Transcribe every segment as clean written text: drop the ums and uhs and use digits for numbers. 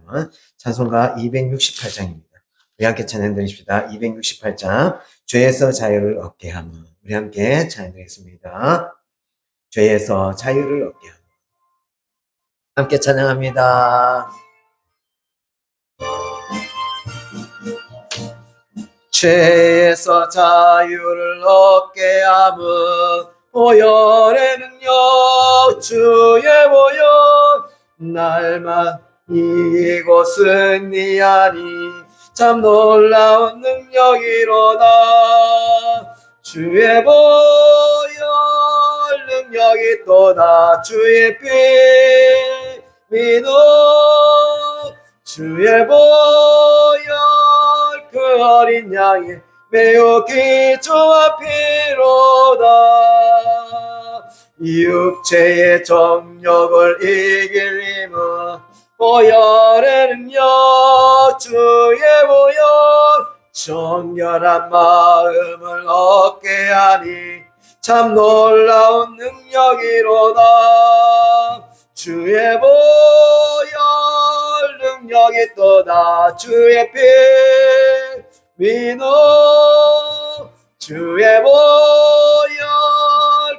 함은 찬송가 268장입니다. 우리 함께 찬양 드립시다. 268장 죄에서 자유를 얻게 함은. 우리 함께 찬양 드리겠습니다. 죄에서 자유를 얻게 함은. 함께 찬양합니다. 죄에서 자유를 얻게 함은 보혈의 능력 주의 보혈 날만 이곳은 네 안이 참 놀라운 능력이로다. 주의 보혈 능력이 또다. 주의 피 믿어 주의 보혈 그 어린 양이 매우 귀중한 피로다. 육체의 정욕을 이길 힘은 보혈의 능력 주의 보혈 정결한 마음을 얻게 하니 참 놀라운 능력이로다. 주의 보혈 능력이 또다. 주의 피 믿어 주의 보혈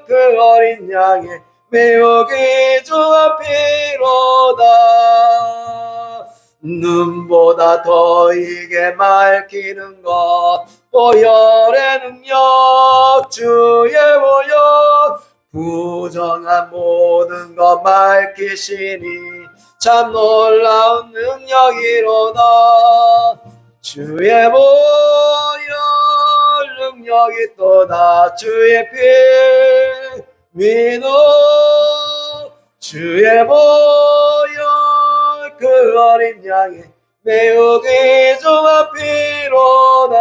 그 어린 양의 매우 귀중한 피로다. 눈보다 더 이게 맑히는 것 보혈의 능력 주의 보혈 부정한 모든 것 맑히시니 참 놀라운 능력이로다. 주의 보혈 능력이 또다. 주의 피 믿어 주의 보혈 그 어린 양의 매우 귀중한 피로다.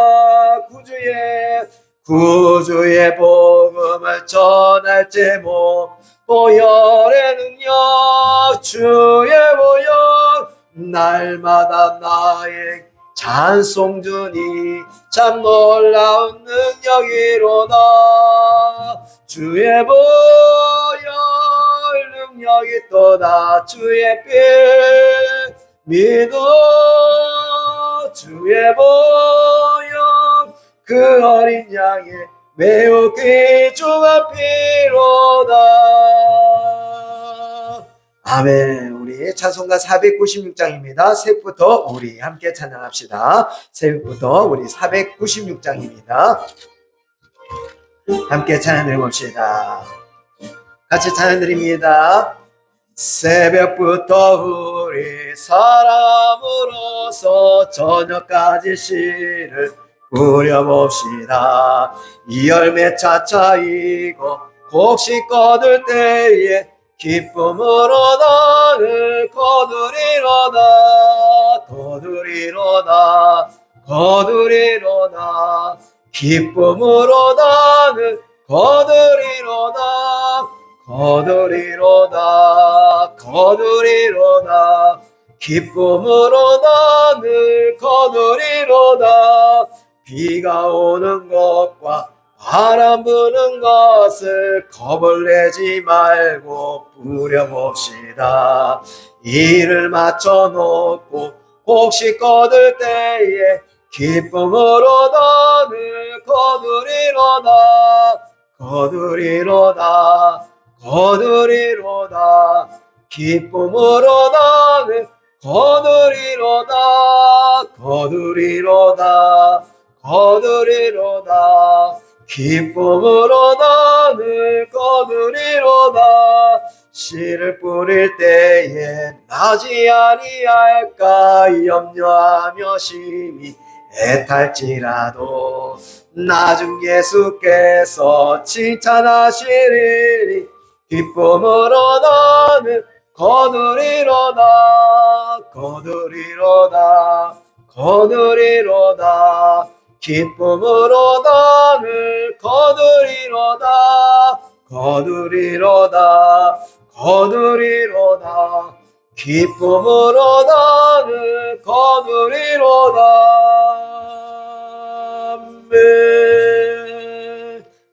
구주의 복음을 전할 제목 보혈의 능력 주의 보혈 날마다 나의 찬송 주니 참 놀라운 능력이로다. 주의 보혈 능력이 또다. 주의 피 믿어 주의 보혈 그 어린 양의 매우 귀중한 피로다. 아멘. 우리 찬송가 496장입니다. 새벽부터 우리 함께 찬양합시다. 새벽부터 우리 496장입니다. 함께 찬양 드려봅시다. 같이 찬양 드립니다. 새벽부터 우리 사람으로서 저녁까지 시를 부려봅시다. 이 열매 차차이고 곡식 거둘 때에 기쁨으로 나를 거두리로다. 기쁨으로 나를 거두리로다. 기쁨으로 나를 거두리로다. 비가 오는 것과 바람 부는 것을 겁을 내지 말고 부려봅시다. 일을 마쳐놓고 곡식 거둘 때에 기쁨으로 나를 거두리로다. 기쁨으로 나를 거두리로다. 기쁨으로 나를 거두리로다. 씨를 뿌릴 때에 나지 아니할까 염려하며 심히 애탈지라도 나중 예수께서 칭찬하시리니 기쁨으로 나를 거두리로다. 기쁨으로 나를 거두리로다. 기쁨으로 나를 거두리로다.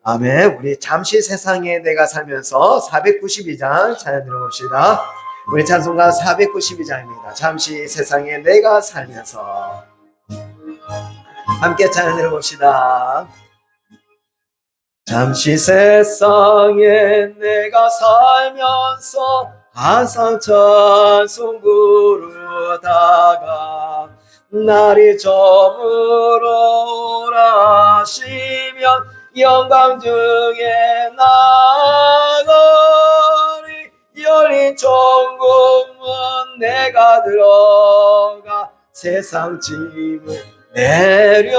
아멘. 우리 잠시 세상에 내가 살면서 492장 찬양 들어봅시다. 우리 찬송가 492장입니다. 잠시 세상에 내가 살면서 함께 찬양 들어봅시다. 잠시 세상에 내가 살면서 항상 찬송 부르다가 날이 저물어 오라 하시면 영광 중에 나가리 열린 천국문 내가 들어가 세상 짐을 내려놓고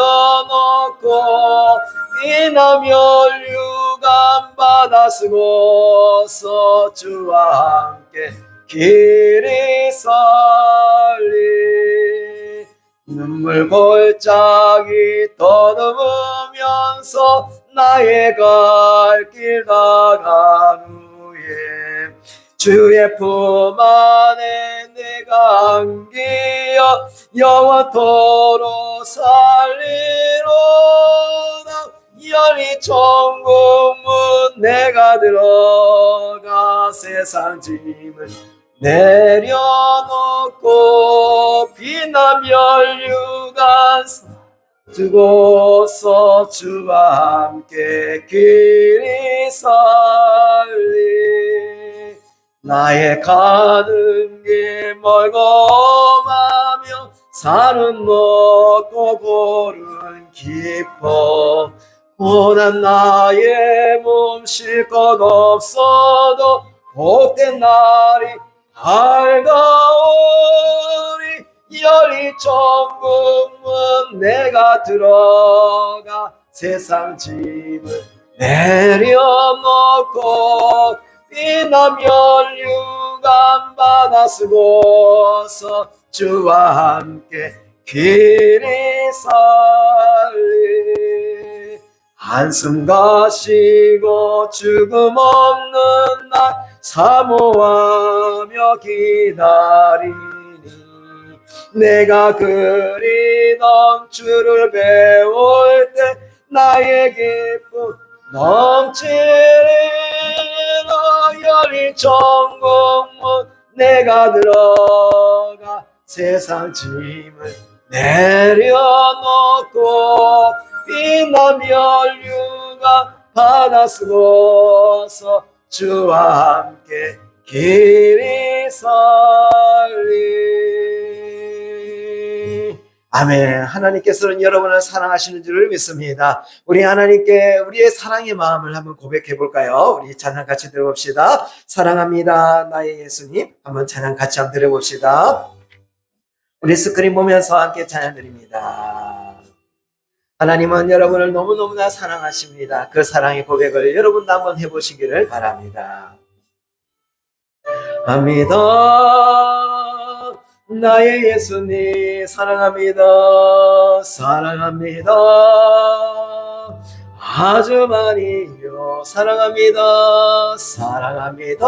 비나 면류관 받아 쓰고서 주와 함께 길이 살리 눈물 골짜기 더듬으면서 나의 갈 길 나간 후에 주의 품 안에 내가 안기어 영원토록 살리로다 열린 천국문 내가 들어가 세상 짐을 내려놓고 비나 면류관 두고서 주와 함께 길이 살리 나의 가는 길 멀고마며 살은 먹고 골은 깊어 고난 나의 몸 쉴 것 없어도 복된 날이 밝아오리 열린 천국문 내가 들어가 세상 짐을 내려놓고 비나 면류관 받아 쓰고서 주와 함께 길이 살리 한숨 가시고 죽음 없는 날 사모하며 기다리니 내가 그리던 주를 배울 때 나의 기쁨 넘치리라 열린 천국문 내가 들어가 세상 짐을 내려놓고 비나 면류관 받아 쓰고서 주와 함께 길이 살리 아멘. 하나님께서는 여러분을 사랑하시는 줄을 믿습니다. 우리 하나님께 우리의 사랑의 마음을 한번 고백해 볼까요? 우리 찬양 같이 들어봅시다. 사랑합니다 나의 예수님. 한번 찬양 같이 한번 들어봅시다. 우리 스크린 보면서 함께 찬양 드립니다. 하나님은 여러분을 너무너무나 사랑하십니다. 그 사랑의 고백을 여러분도 한번 해보시기를 바랍니다. 합니다. 나의 예수님 사랑합니다. 사랑합니다. 아주 많이요 사랑합니다. 사랑합니다.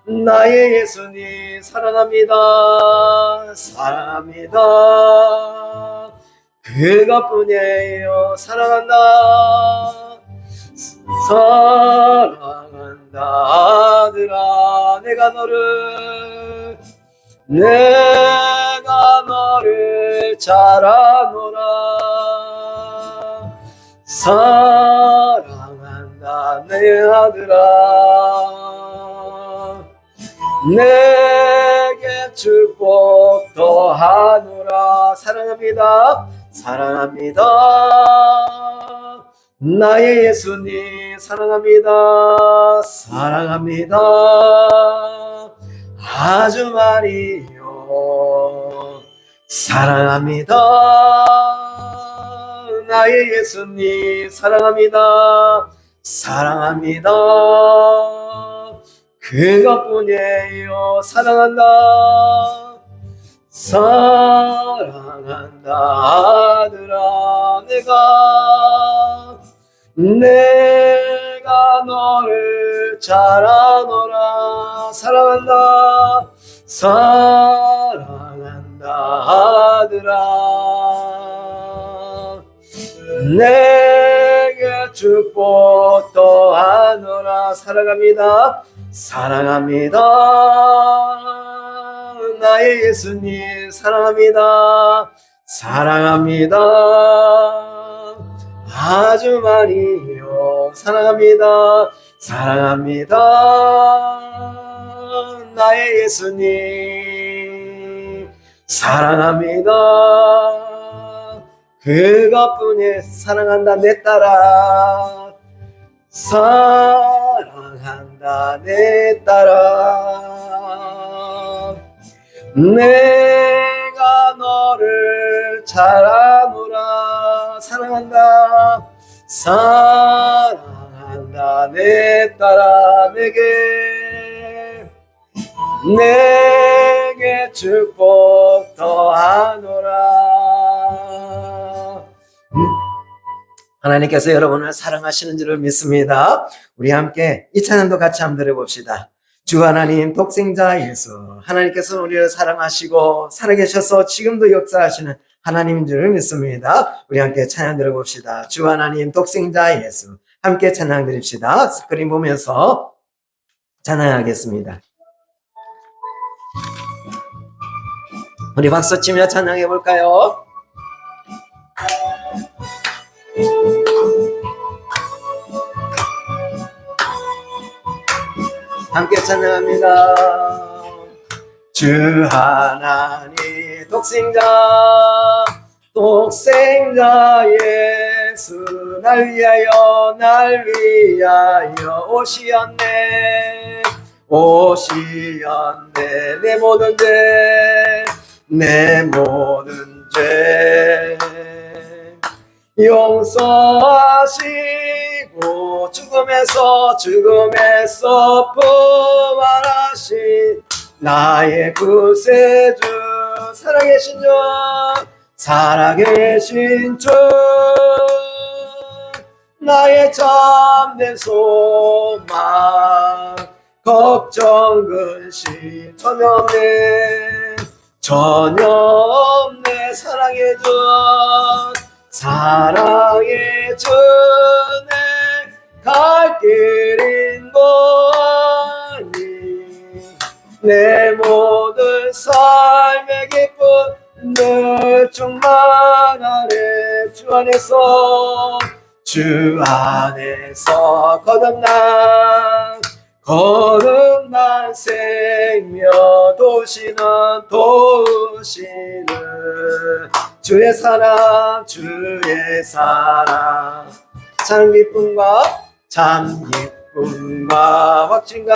나의 예수님 사랑합니다. 사랑합니다. 그것뿐이에요. 사랑한다. 사랑한다 아들아 내가 너를 잘 아노라. 사랑한다 내 아들아 내게 축복 더하노라. 사랑합니다. 사랑합니다. 나의 예수님 사랑합니다. 사랑합니다. 아주 많이요 사랑합니다. 나의 예수님 사랑합니다. 사랑합니다. 그것뿐이에요. 사랑한다. 사랑한다 아들아 내가 너를 잘 아노라. 사랑한다. 사랑한다 아들아 내게 축복 더하노라. 사랑합니다. 사랑합니다. 나의 예수님 사랑합니다. 사랑합니다. 아주 많이요. 사랑합니다. 사랑합니다. 나의 예수님 사랑합니다. 그것뿐이 사랑한다 내 딸아. 사랑한다 내 딸아. 내가 너를 잘 아노라. 사랑한다. 사랑한다 내 딸아. 내게 축복 더하노라. 하나님께서 여러분을 사랑하시는 줄을 믿습니다. 우리 함께 이 찬양도 같이 한번 들어봅시다. 주 하나님 독생자 예수, 하나님께서 우리를 사랑하시고 살아계셔서 지금도 역사하시는 하나님인 줄을 믿습니다. 우리 함께 찬양 들어봅시다. 주 하나님 독생자 예수, 함께 찬양 드립시다. 스크린 보면서 찬양하겠습니다. 우리 박수 치며 찬양해 볼까요? 함께 찬양합니다. 주 하나님 독생자 예수 날 위하여 오시었네. 내 모든 죄 용서하시고 죽음에서 부활하신 나의 구세주 살아계신 주 나의 참된 소망 걱정 근심 전혀 없네 사랑해 주네 갈 길인 거니 내 모든 삶의 기쁨 늘 충만하네. 주 안에서 거듭난 생명 도우시는 주의 사랑 참 기쁨과 확신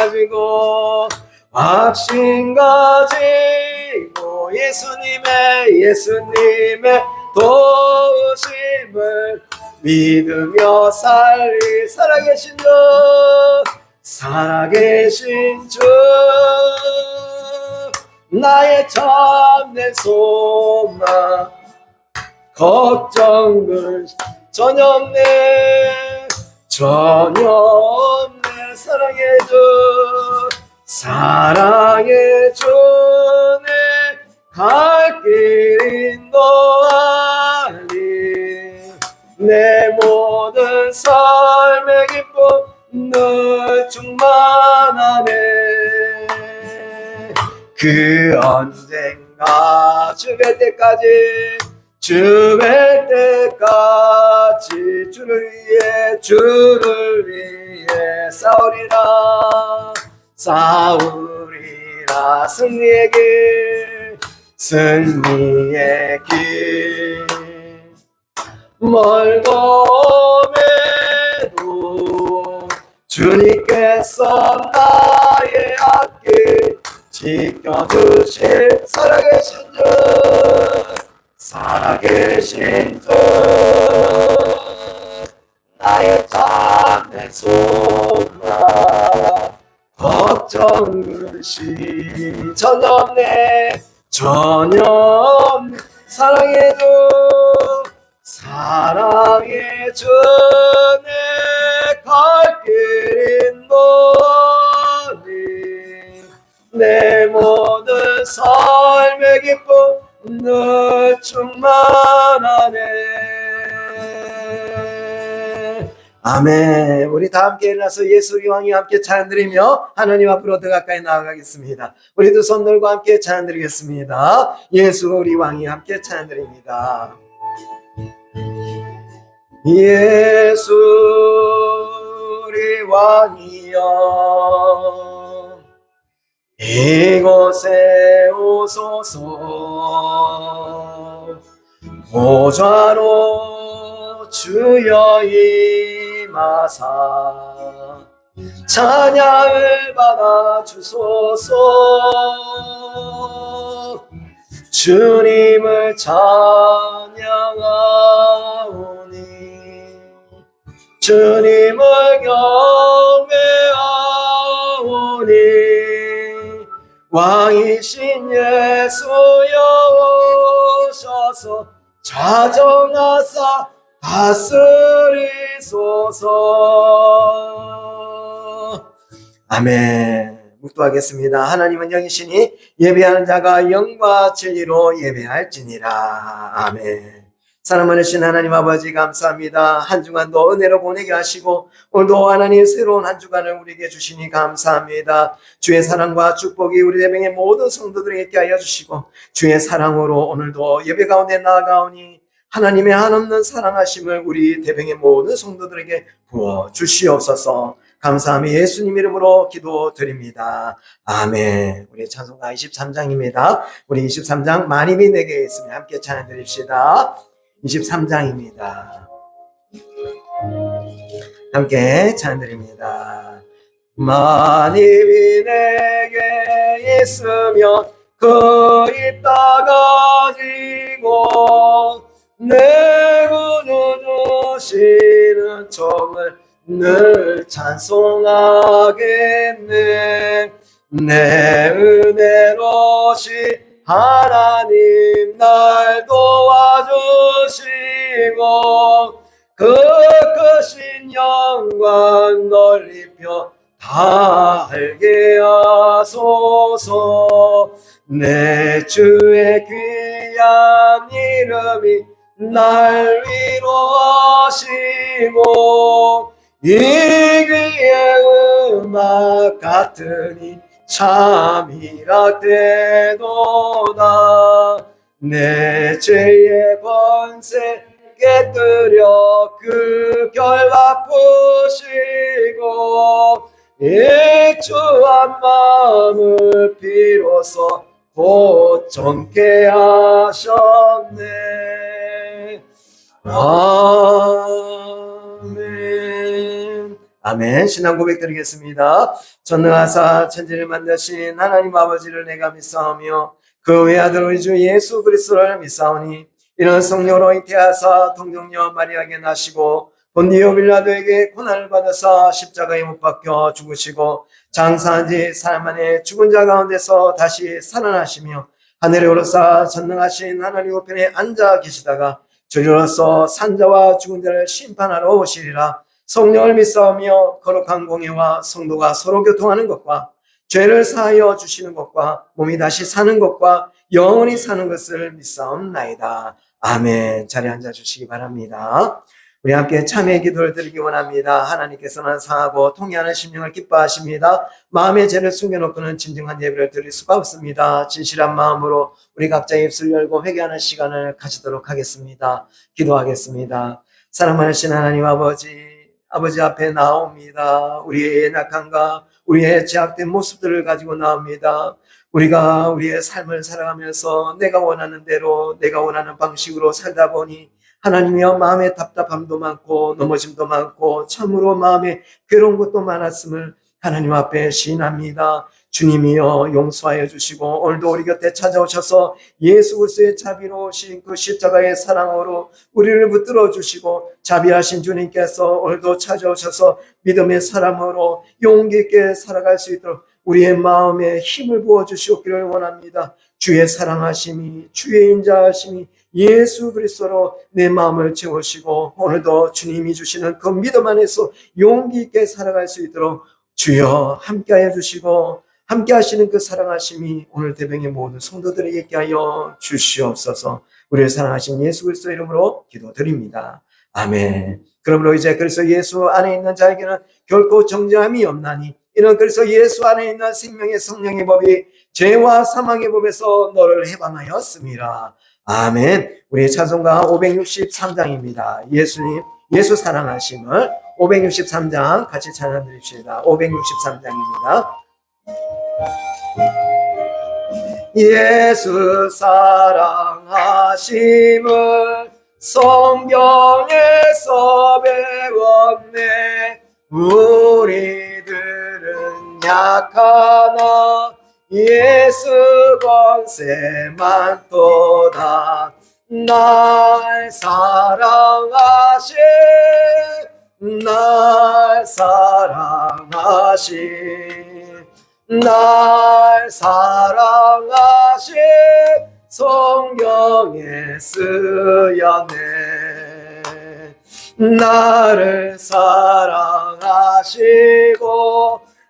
가지고 예수님의 도우심을 믿으며 살아계신 주 나의 참된 소망 걱정을 전혀 없네 사랑해 주네 갈 길인 너아니 내 모든 삶의 기쁨 늘 충만하네. 그 언젠가 주뵐 때까지 주를 위해 싸우리라 승리의 길 멀고 매도 주님께서 나의 앞길 지켜주실 살아계신 주 나의 참된 소망 걱정 근심 전혀 없네 사랑해 주네 갈 길인 너니 내 모든 삶의 기쁨 늘 충만하네. 아멘. 우리 다 함께 일어나서 예수 우리 왕이 함께 찬양드리며 하나님 앞으로 더 가까이 나아가겠습니다. 우리 두 손 들고 함께 찬양드리겠습니다. 예수 우리 왕이 함께 찬양드립니다. 예수 우리 왕이여 이곳에 오소서 보좌로 주여 임하사 찬양을 받아 주소서 주님을 찬양하오니 주님을 경배하오니 왕이신 예수여 오셔서 자정하사 다스리소서. 아멘. 묵도하겠습니다. 하나님은 영이시니 예배하는 자가 영과 진리로 예배할지니라. 아멘. 사랑 많으신 하나님 아버지 감사합니다. 한 주간도 은혜로 보내게 하시고 오늘도 하나님 새로운 한 주간을 우리에게 주시니 감사합니다. 주의 사랑과 축복이 우리 대명의 모든 성도들에게 있게 하여 주시고 주의 사랑으로 오늘도 예배 가운데 나아가오니 하나님의 한없는 사랑하심을 우리 대병의 모든 성도들에게 부어 주시옵소서. 감사함이 예수님 이름으로 기도드립니다. 아멘. 우리 찬송가 23장입니다. 우리 23장 만입이 내게 있으면 함께 찬양 드립시다. 23장입니다. 함께 찬양 드립니다. 만입이 내게 있으면 그 있다 가지고 내 구주 주시는 종을 늘 찬송하겠네. 내 은혜로시 하나님 날 도와주시고 그 크신 영광 널리 펴 다 알게 하소서. 내 주의 귀한 이름이 날 위로하시고 이 귀의 음악 같으니 참 희락되도다. 내 죄의 권세 깨뜨려 그 결 푸시고 일주한 마음을 비로소 곧 정케 하셨네. 아멘. 아멘. 신앙 고백 드리겠습니다. 전능하사 천지를 만드신 하나님 아버지를 내가 믿사오며 그 외아들 우리 주 예수 그리스도를 믿사오니 이는 성령으로 잉태하사 동정녀 마리아에게 나시고 본디오 빌라도에게 고난을 받아사 십자가에 못 박혀 죽으시고 장사한 지 사흘 만에 죽은 자 가운데서 다시 살아나시며 하늘에 오르사 전능하신 하나님 우편에 앉아 계시다가 주로서 산자와 죽은 자를 심판하러 오시리라. 성령을 믿사오며 거룩한 공예와 성도가 서로 교통하는 것과 죄를 사하여 주시는 것과 몸이 다시 사는 것과 영원히 사는 것을 믿사옵나이다. 아멘. 자리에 앉아 주시기 바랍니다. 우리 함께 참회의 기도를 드리기 원합니다. 하나님께서는 상하고 통회하는 심령을 기뻐하십니다. 마음의 죄를 숨겨놓고는 진정한 예배를 드릴 수가 없습니다. 진실한 마음으로 우리 각자의 입술 열고 회개하는 시간을 가지도록 하겠습니다. 기도하겠습니다. 사랑 많으신 하나님 아버지 앞에 나옵니다. 우리의 낙함과 우리의 제약된 모습들을 가지고 나옵니다. 우리가 우리의 삶을 살아가면서 내가 원하는 대로 내가 원하는 방식으로 살다 보니 하나님이여 마음의 답답함도 많고 넘어짐도 많고 참으로 마음에 괴로운 것도 많았음을 하나님 앞에 시인합니다. 주님이여 용서하여 주시고 오늘도 우리 곁에 찾아오셔서 예수 그리스도의 자비로우신 그 십자가의 사랑으로 우리를 붙들어 주시고 자비하신 주님께서 오늘도 찾아오셔서 믿음의 사람으로 용기 있게 살아갈 수 있도록 우리의 마음에 힘을 부어 주시옵기를 원합니다. 주의 사랑하심이 주의 인자하심이 예수 그리스도로 내 마음을 채우시고 오늘도 주님이 주시는 그 믿음 안에서 용기 있게 살아갈 수 있도록 주여 함께하여 주시고 함께 하시는 그 사랑하심이 오늘 대병의 모든 성도들에게 있게 하여 주시옵소서. 우리를 사랑하신 예수 그리스도 이름으로 기도드립니다. 아멘. 그러므로 이제 그리스도 예수 안에 있는 자에게는 결코 정죄함이 없나니 이는 그리스도 예수 안에 있는 생명의 성령의 법이 죄와 사망의 법에서 너를 해방하였습니다. 아멘. 우리 찬송가 563장입니다. 예수님, 예수 사랑하심을 563장 같이 찬양 드립시다. 563장입니다. 예수 사랑하심을 성경에서 배웠네. 우리들은 약하나 예수 권세만 또다. 날 사랑하신 날 사랑하신 날 사랑하신 성경에 쓰였네. 나를 사랑하시고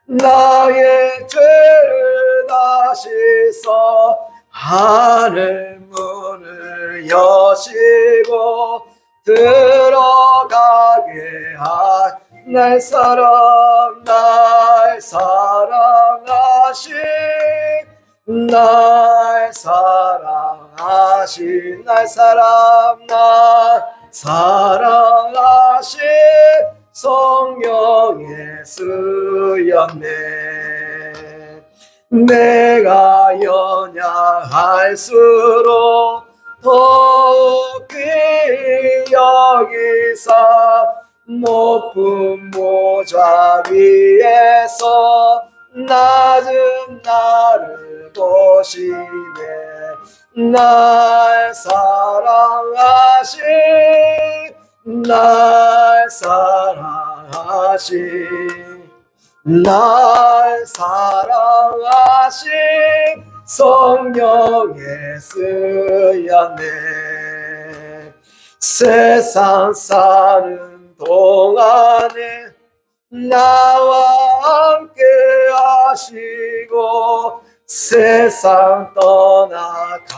나의 죄를 다시서 하늘 문을 여시고 들어가게 날 사랑하신 날 사랑하신 성령에 쓰였네. 내가 연약할수록 더욱 귀히 여기사 높은 보좌 위에서 낮은 나를 보시네. 날 사랑하신 날 사랑하신 성령에 쓰였네. 세상 사는 동안에 나와 함께 하시고 세상 떠나가는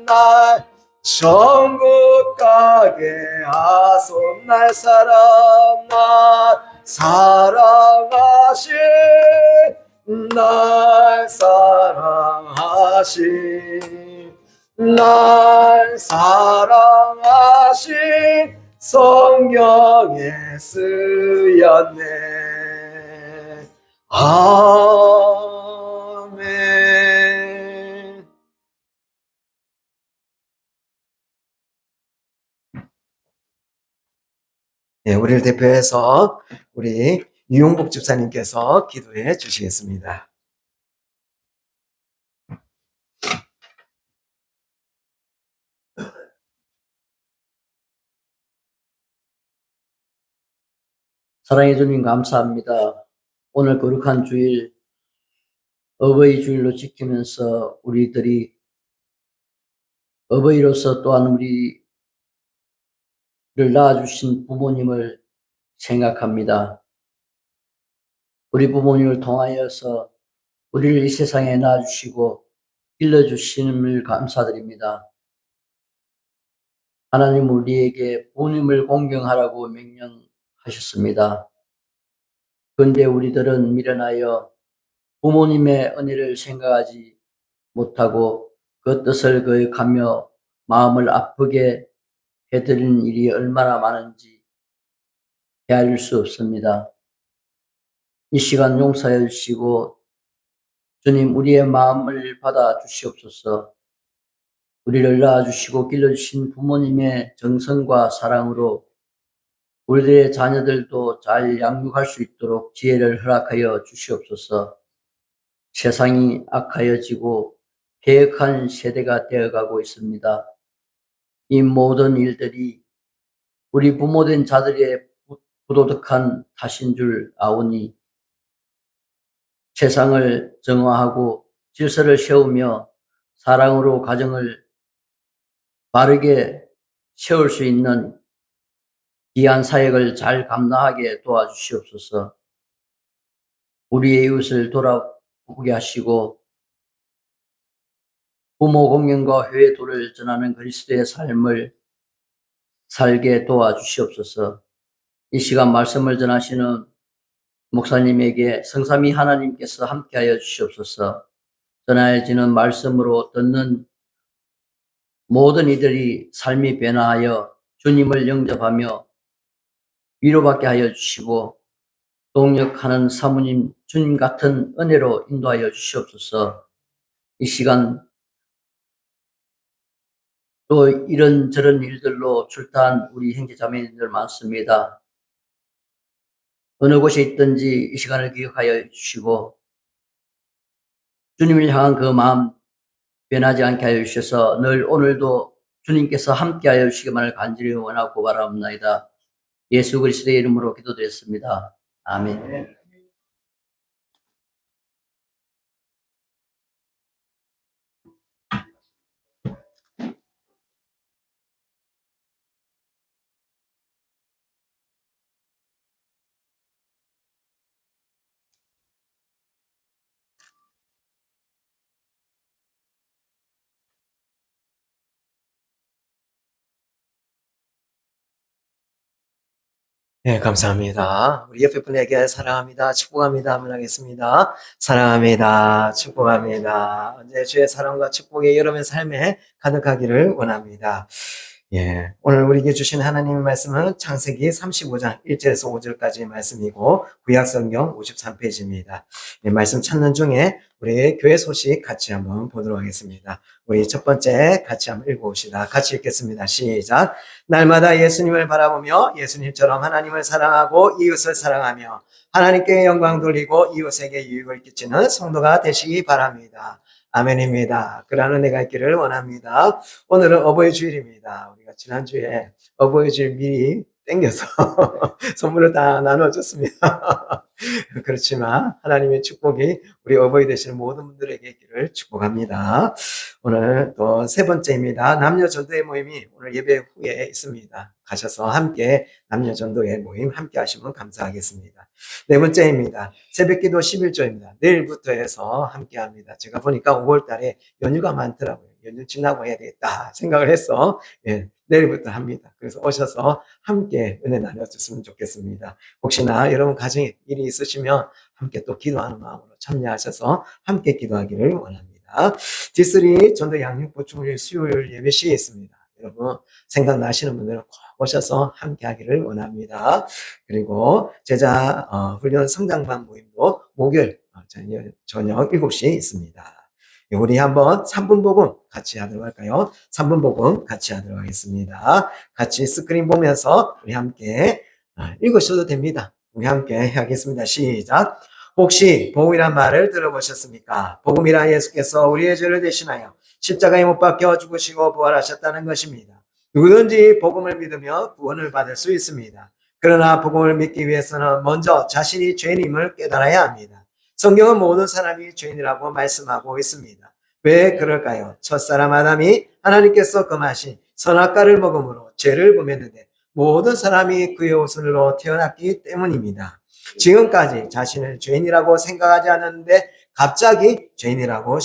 날 천국 가게 하소. 날 사랑하신 날 사랑하신 성경에 쓰였네. 아멘. 네, 우리를 대표해서 우리 유용복 집사님께서 기도해 주시겠습니다. 사랑해 주님 감사합니다. 오늘 거룩한 주일 어버이 주일로 지키면서 우리들이 어버이로서 또한 우리를 낳아주신 부모님을 생각합니다. 우리 부모님을 통하여서 우리를 이 세상에 낳아주시고 길러주심을 감사드립니다. 하나님 우리에게 부모님을 공경하라고 명령하셨습니다. 그런데 우리들은 미련하여 부모님의 은혜를 생각하지 못하고 그 뜻을 거역하며 마음을 아프게 해드리는 일이 얼마나 많은지 헤아릴 수 없습니다. 이 시간 용서해 주시고 주님 우리의 마음을 받아 주시옵소서. 우리를 낳아주시고 길러주신 부모님의 정성과 사랑으로 우리들의 자녀들도 잘 양육할 수 있도록 지혜를 허락하여 주시옵소서. 세상이 악하여지고 패역한 세대가 되어가고 있습니다. 이 모든 일들이 우리 부모된 자들의 부도덕한 탓인 줄 아오니 세상을 정화하고 질서를 세우며 사랑으로 가정을 바르게 세울 수 있는 귀한 사역을 잘 감당하게 도와주시옵소서. 우리의 이웃을 돌아보게 하시고 부모 공경과 회도를 전하는 그리스도의 삶을 살게 도와주시옵소서. 이 시간 말씀을 전하시는 목사님에게 성삼위 하나님께서 함께하여 주시옵소서. 전하여지는 말씀으로 듣는 모든 이들이 삶이 변화하여 주님을 영접하며 위로받게 하여 주시고 동역하는 사모님 주님 같은 은혜로 인도하여 주시옵소서. 이 시간 또 이런저런 일들로 출타한 우리 형제자매님들 많습니다. 어느 곳에 있든지 이 시간을 기억하여 주시고 주님을 향한 그 마음 변하지 않게 하여 주셔서 늘 오늘도 주님께서 함께하여 주시기만을 간절히 원하고 바라옵나이다. 예수 그리스도의 이름으로 기도드렸습니다. 아멘. 네, 감사합니다. 우리 옆에 분에게 사랑합니다. 축복합니다. 한번 하겠습니다. 사랑합니다. 축복합니다. 언제 주의 사랑과 축복이 여러분의 삶에 가득하기를 원합니다. 예, 오늘 우리에게 주신 하나님의 말씀은 창세기 35장 1절에서 5절까지의 말씀이고 구약성경 53페이지입니다. 이 말씀 찾는 중에 우리 교회 소식 같이 한번 보도록 하겠습니다. 우리 첫 번째 같이 한번 읽어봅시다. 같이 읽겠습니다. 시작. 날마다 예수님을 바라보며 예수님처럼 하나님을 사랑하고 이웃을 사랑하며 하나님께 영광 돌리고 이웃에게 유익을 끼치는 성도가 되시기 바랍니다. 아멘입니다. 그러한 은혜가 있기를 원합니다. 오늘은 어버이 주일입니다. 우리가 지난주에 어버이 주일 미리 땡겨서 선물을 다 나눠줬습니다. 그렇지만 하나님의 축복이 우리 어버이 되시는 모든 분들에게 있기를 축복합니다. 오늘 또 세 번째입니다. 남녀 전도회 모임이 오늘 예배 후에 있습니다. 가셔서 함께 남녀 전도회 모임 함께 하시면 감사하겠습니다. 네 번째입니다. 새벽기도 11조입니다. 내일부터 해서 함께 합니다. 제가 보니까 5월 달에 연휴가 많더라고요. 연휴 지나고 해야 되겠다 생각을 해서 내일부터 합니다. 그래서 오셔서 함께 은혜 나눠줬으면 좋겠습니다. 혹시나 여러분 가정에 일이 있으시면 함께 또 기도하는 마음으로 참여하셔서 함께 기도하기를 원합니다. D3 전도 양육 보충을 수요일 예배 시에 있습니다. 여러분 생각나시는 분들은 꼭 오셔서 함께 하기를 원합니다. 그리고 제자 훈련 성장반 모임도 목요일 저녁 7시에 있습니다. 우리 한번 3분 복음 같이 하도록 할까요? 3분 복음 같이 하도록 하겠습니다. 같이 스크린 보면서 우리 함께 읽으셔도 됩니다. 우리 함께 하겠습니다. 시작. 혹시 복음이란 말을 들어보셨습니까? 복음이란 예수께서 우리의 죄를 대신하여 십자가에 못 박혀 죽으시고 부활하셨다는 것입니다. 누구든지 복음을 믿으며 구원을 받을 수 있습니다. 그러나 복음을 믿기 위해서는 먼저 자신이 죄인임을 깨달아야 합니다. 성경은 모든 사람이 죄인이라고 말씀하고 있습니다. 왜 그럴까요? 첫사람 아담이 하나님께서 금하신 선악과를 먹음으로 죄를 범했는데 모든 사람이 그의 후손으로 태어났기 때문입니다. 지금까지 자신을 죄인이라고 생각하지 않았는데 갑자기 죄인이라고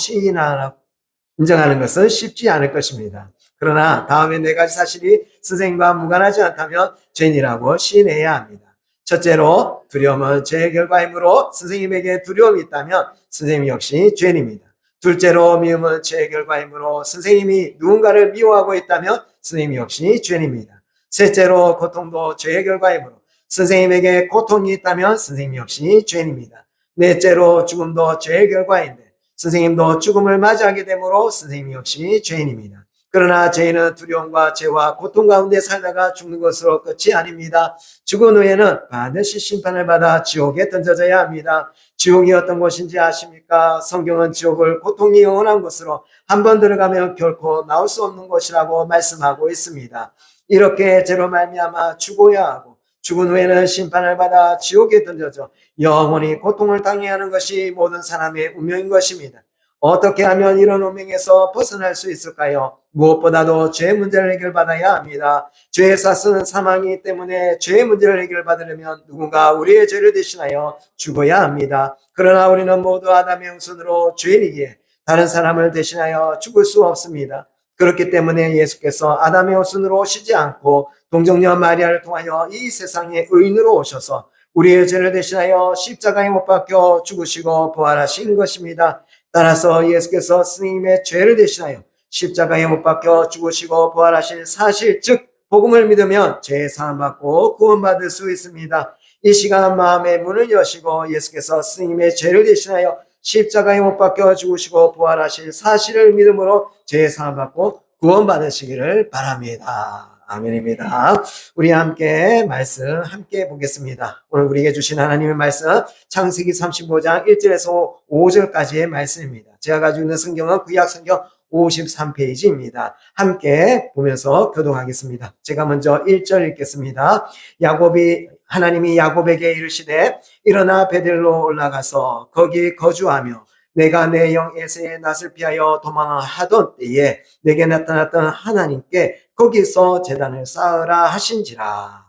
인정하는 것은 쉽지 않을 것입니다. 그러나 다음에 네 가지 사실이 선생님과 무관하지 않다면 죄인이라고 시인해야 합니다. 첫째로 두려움은 죄의 결과이므로 선생님에게 두려움이 있다면 선생님 역시 죄인입니다. 둘째로 미움은 죄의 결과이므로 선생님이 누군가를 미워하고 있다면 선생님 역시 죄인입니다. 셋째로 고통도 죄의 결과이므로 선생님에게 고통이 있다면 선생님 역시 죄인입니다. 넷째로 죽음도 죄의 결과인데 선생님도 죽음을 맞이하게 되므로 선생님 역시 죄인입니다. 그러나 죄인은 두려움과 죄와 고통 가운데 살다가 죽는 것으로 끝이 아닙니다. 죽은 후에는 반드시 심판을 받아 지옥에 던져져야 합니다. 지옥이 어떤 곳인지 아십니까? 성경은 지옥을 고통이 영원한 곳으로 한번 들어가면 결코 나올 수 없는 곳이라고 말씀하고 있습니다. 이렇게 죄로 말미암아 죽어야 하고 죽은 후에는 심판을 받아 지옥에 던져져 영원히 고통을 당해야 하는 것이 모든 사람의 운명인 것입니다. 어떻게 하면 이런 운명에서 벗어날 수 있을까요? 무엇보다도 죄의 문제를 해결받아야 합니다. 죄의 삭은 사망이기 때문에 죄의 문제를 해결받으려면 누군가 우리의 죄를 대신하여 죽어야 합니다. 그러나 우리는 모두 아담의 후손으로 죄인이기에 다른 사람을 대신하여 죽을 수 없습니다. 그렇기 때문에 예수께서 아담의 후손으로 오시지 않고 동정녀 마리아를 통하여 이 세상에 의인으로 오셔서 우리의 죄를 대신하여 십자가에 못 박혀 죽으시고 부활하신 것입니다. 따라서 예수께서 스님의 죄를 대신하여 십자가에 못 박혀 죽으시고 부활하신 사실, 즉 복음을 믿으면 죄 사함 받고 구원받을 수 있습니다. 이 시간 마음의 문을 여시고 예수께서 스님의 죄를 대신하여 십자가에 못 박혀 죽으시고 부활하실 사실을 믿음으로 죄 사함 받고 구원받으시기를 바랍니다. 아멘입니다. 우리 함께 말씀 함께 보겠습니다. 오늘 우리에게 주신 하나님의 말씀 창세기 35장 1절에서 5절까지의 말씀입니다. 제가 가지고 있는 성경은 구약 성경 53페이지입니다. 함께 보면서 교독하겠습니다. 제가 먼저 1절 읽겠습니다. 하나님이 야곱에게 이르시되 일어나 베델로 올라가서 거기 거주하며 내가 내 영 에서의 낯을 피하여 도망하던 때에 내게 나타났던 하나님께 거기서 제단을 쌓으라 하신지라.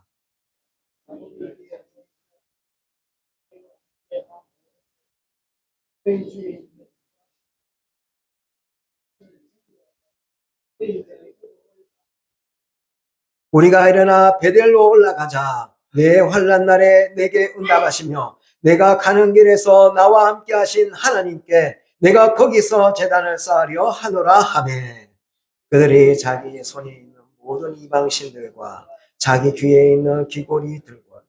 우리가 일어나 베델로 올라가자. 내 환난 날에 내게 응답하시며 내가 가는 길에서 나와 함께 하신 하나님께 내가 거기서 제단을 쌓으려 하노라 하매 그들이 자기 손에 있는 모든 이방신들과 자기 귀에 있는 귀고리들과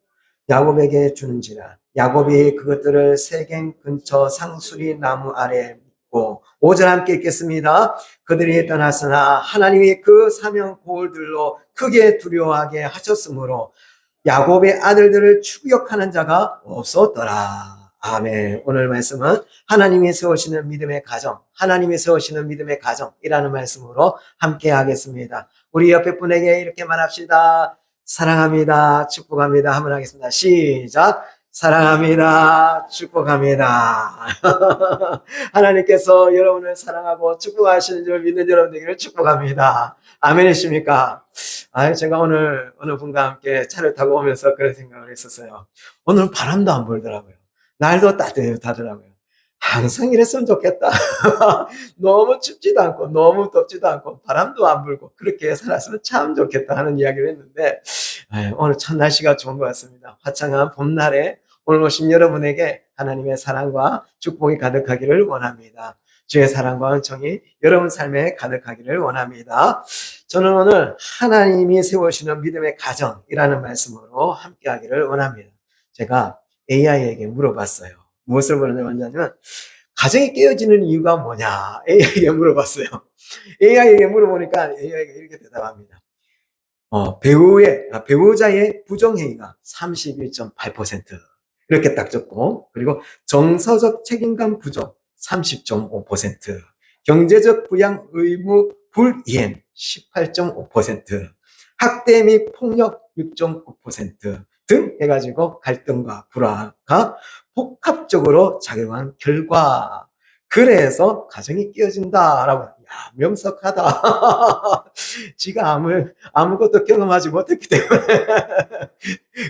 야곱에게 주는지라. 야곱이 그것들을 세겜 근처 상수리 나무 아래에 묻고 5절 함께 읽겠습니다. 그들이 떠났으나 하나님이 그 사명 고울들로 크게 두려워하게 하셨으므로 야곱의 아들들을 추격하는 자가 없었더라. 아멘. 오늘 말씀은 하나님이 세우시는 믿음의 가정, 하나님이 세우시는 믿음의 가정이라는 말씀으로 함께 하겠습니다. 우리 옆에 분에게 이렇게 말합시다. 사랑합니다. 축복합니다. 한번 하겠습니다. 시작. 사랑합니다. 축복합니다. 하나님께서 여러분을 사랑하고 축복하시는 줄 믿는 여러분 되기를 축복합니다. 아멘이십니까? 제가 오늘 어느 분과 함께 차를 타고 오면서 그런 생각을 했었어요. 오늘 바람도 안 불더라고요. 날도 따뜻하더라고요. 항상 이랬으면 좋겠다. 너무 춥지도 않고 너무 덥지도 않고 바람도 안 불고 그렇게 살았으면 참 좋겠다 하는 이야기를 했는데 오늘 참 날씨가 좋은 것 같습니다. 화창한 봄날에 오늘 오신 여러분에게 하나님의 사랑과 축복이 가득하기를 원합니다. 주의 사랑과 은총이 여러분 삶에 가득하기를 원합니다. 저는 오늘 하나님이 세우시는 믿음의 가정이라는 말씀으로 함께하기를 원합니다. 제가 AI에게 물어봤어요. 무엇을 물어봤냐면 가정이 깨어지는 이유가 뭐냐 AI에게 물어봤어요. AI에게 물어보니까 AI가 이렇게 대답합니다. 배우자의 부정행위가 31.8% 이렇게 딱 적고, 그리고 정서적 책임감 부족 30.5%, 경제적 부양 의무 불이행 18.5%, 학대 및 폭력 6.9% 등 해가지고 갈등과 불화가 복합적으로 작용한 결과, 그래서 가정이 깨어진다라고. 야, 명석하다. 지가 아무것도 경험하지 못했기 때문에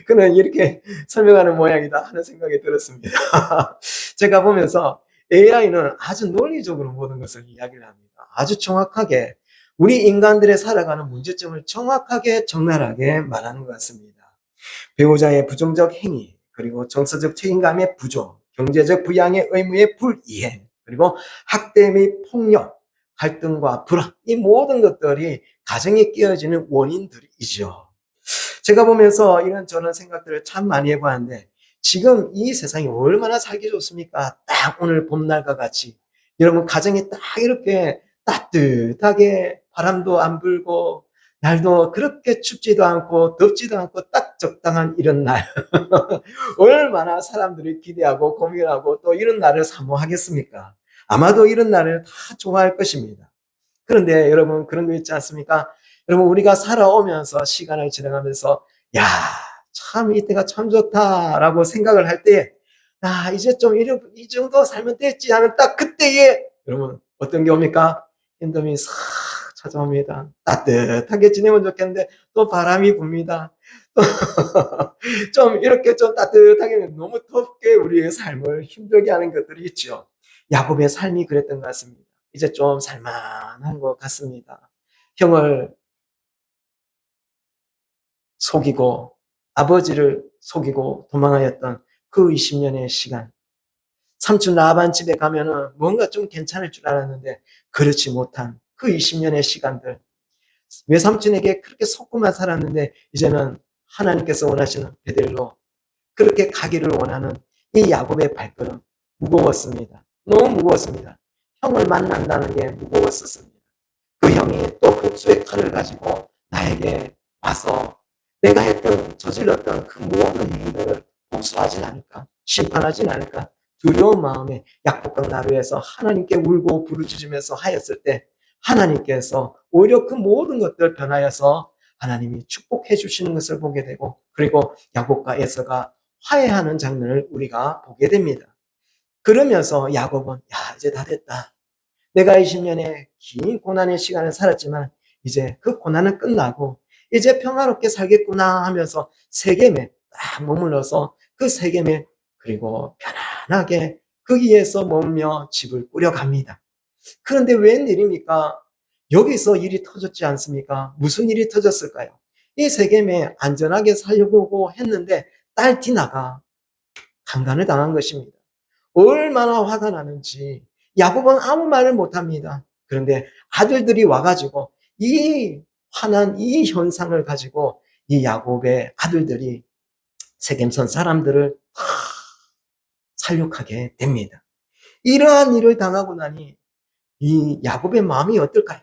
그는 이렇게 설명하는 모양이다 하는 생각이 들었습니다. 제가 보면서 AI는 아주 논리적으로 모든 것을 이야기를 합니다. 아주 정확하게 우리 인간들의 살아가는 문제점을 정확하게 적나라하게 말하는 것 같습니다. 배우자의 부정적 행위, 그리고 정서적 책임감의 부족, 경제적 부양의 의무의 불이행, 그리고 학대 및 폭력, 갈등과 불안, 이 모든 것들이 가정이 깨어지는 원인들이죠. 제가 보면서 이런저런 생각들을 참 많이 해봤는데 지금 이 세상이 얼마나 살기 좋습니까? 딱 오늘 봄날과 같이 여러분 가정이 딱 이렇게 따뜻하게 바람도 안 불고 날도 그렇게 춥지도 않고 덥지도 않고 딱 적당한 이런 날 얼마나 사람들이 기대하고 고민하고 또 이런 날을 사모하겠습니까? 아마도 이런 날을 다 좋아할 것입니다. 그런데 여러분 그런 거 있지 않습니까? 여러분 우리가 살아오면서 시간을 지나가면서 야, 참 이때가 참 좋다라고 생각을 할 때 이제 좀 이 정도 살면 됐지 하는 딱 그때에 여러분 어떤 게 옵니까? 힘듦이 싹 찾아옵니다. 따뜻하게 지내면 좋겠는데 또 바람이 붑니다. 좀 이렇게 좀 따뜻하게 너무 덥게 우리의 삶을 힘들게 하는 것들이 있죠. 야곱의 삶이 그랬던 것 같습니다. 이제 좀 살만한 것 같습니다. 형을 속이고 아버지를 속이고 도망하였던 그 20년의 시간. 삼촌 라반 집에 가면은 뭔가 좀 괜찮을 줄 알았는데 그렇지 못한 그 20년의 시간들. 외삼촌에게 그렇게 속고만 살았는데 이제는 하나님께서 원하시는 베델로 그렇게 가기를 원하는 이 야곱의 발걸음 무거웠습니다. 너무 무거웠습니다. 형을 만난다는 게 무거웠었습니다. 그 형이 또 복수의 칼을 가지고 나에게 와서 내가 저질렀던 그 모든 행위들을 복수하진 않을까? 심판하진 않을까? 두려운 마음에 약복강 나루에서 하나님께 울고 부르짖으면서 하였을 때 하나님께서 오히려 그 모든 것들을 변하여서 하나님이 축복해 주시는 것을 보게 되고 그리고 야곱과 에서가 화해하는 장면을 우리가 보게 됩니다. 그러면서 야곱은 이제 다 됐다. 내가 20년의 긴 고난의 시간을 살았지만 이제 그 고난은 끝나고 이제 평화롭게 살겠구나 하면서 세겜에 딱 머물러서 그 세겜에 그리고 편안하게 거기에서 머물며 집을 꾸려갑니다. 그런데 웬일입니까? 여기서 일이 터졌지 않습니까? 무슨 일이 터졌을까요? 이 세겜에 안전하게 살려고 했는데 딸 디나가 강간을 당한 것입니다. 얼마나 화가 나는지 야곱은 아무 말을 못합니다. 그런데 아들들이 와가지고 이 화난 이 현상을 가지고 이 야곱의 아들들이 세겜선 사람들을 살육하게 됩니다. 이러한 일을 당하고 나니 이 야곱의 마음이 어떨까요?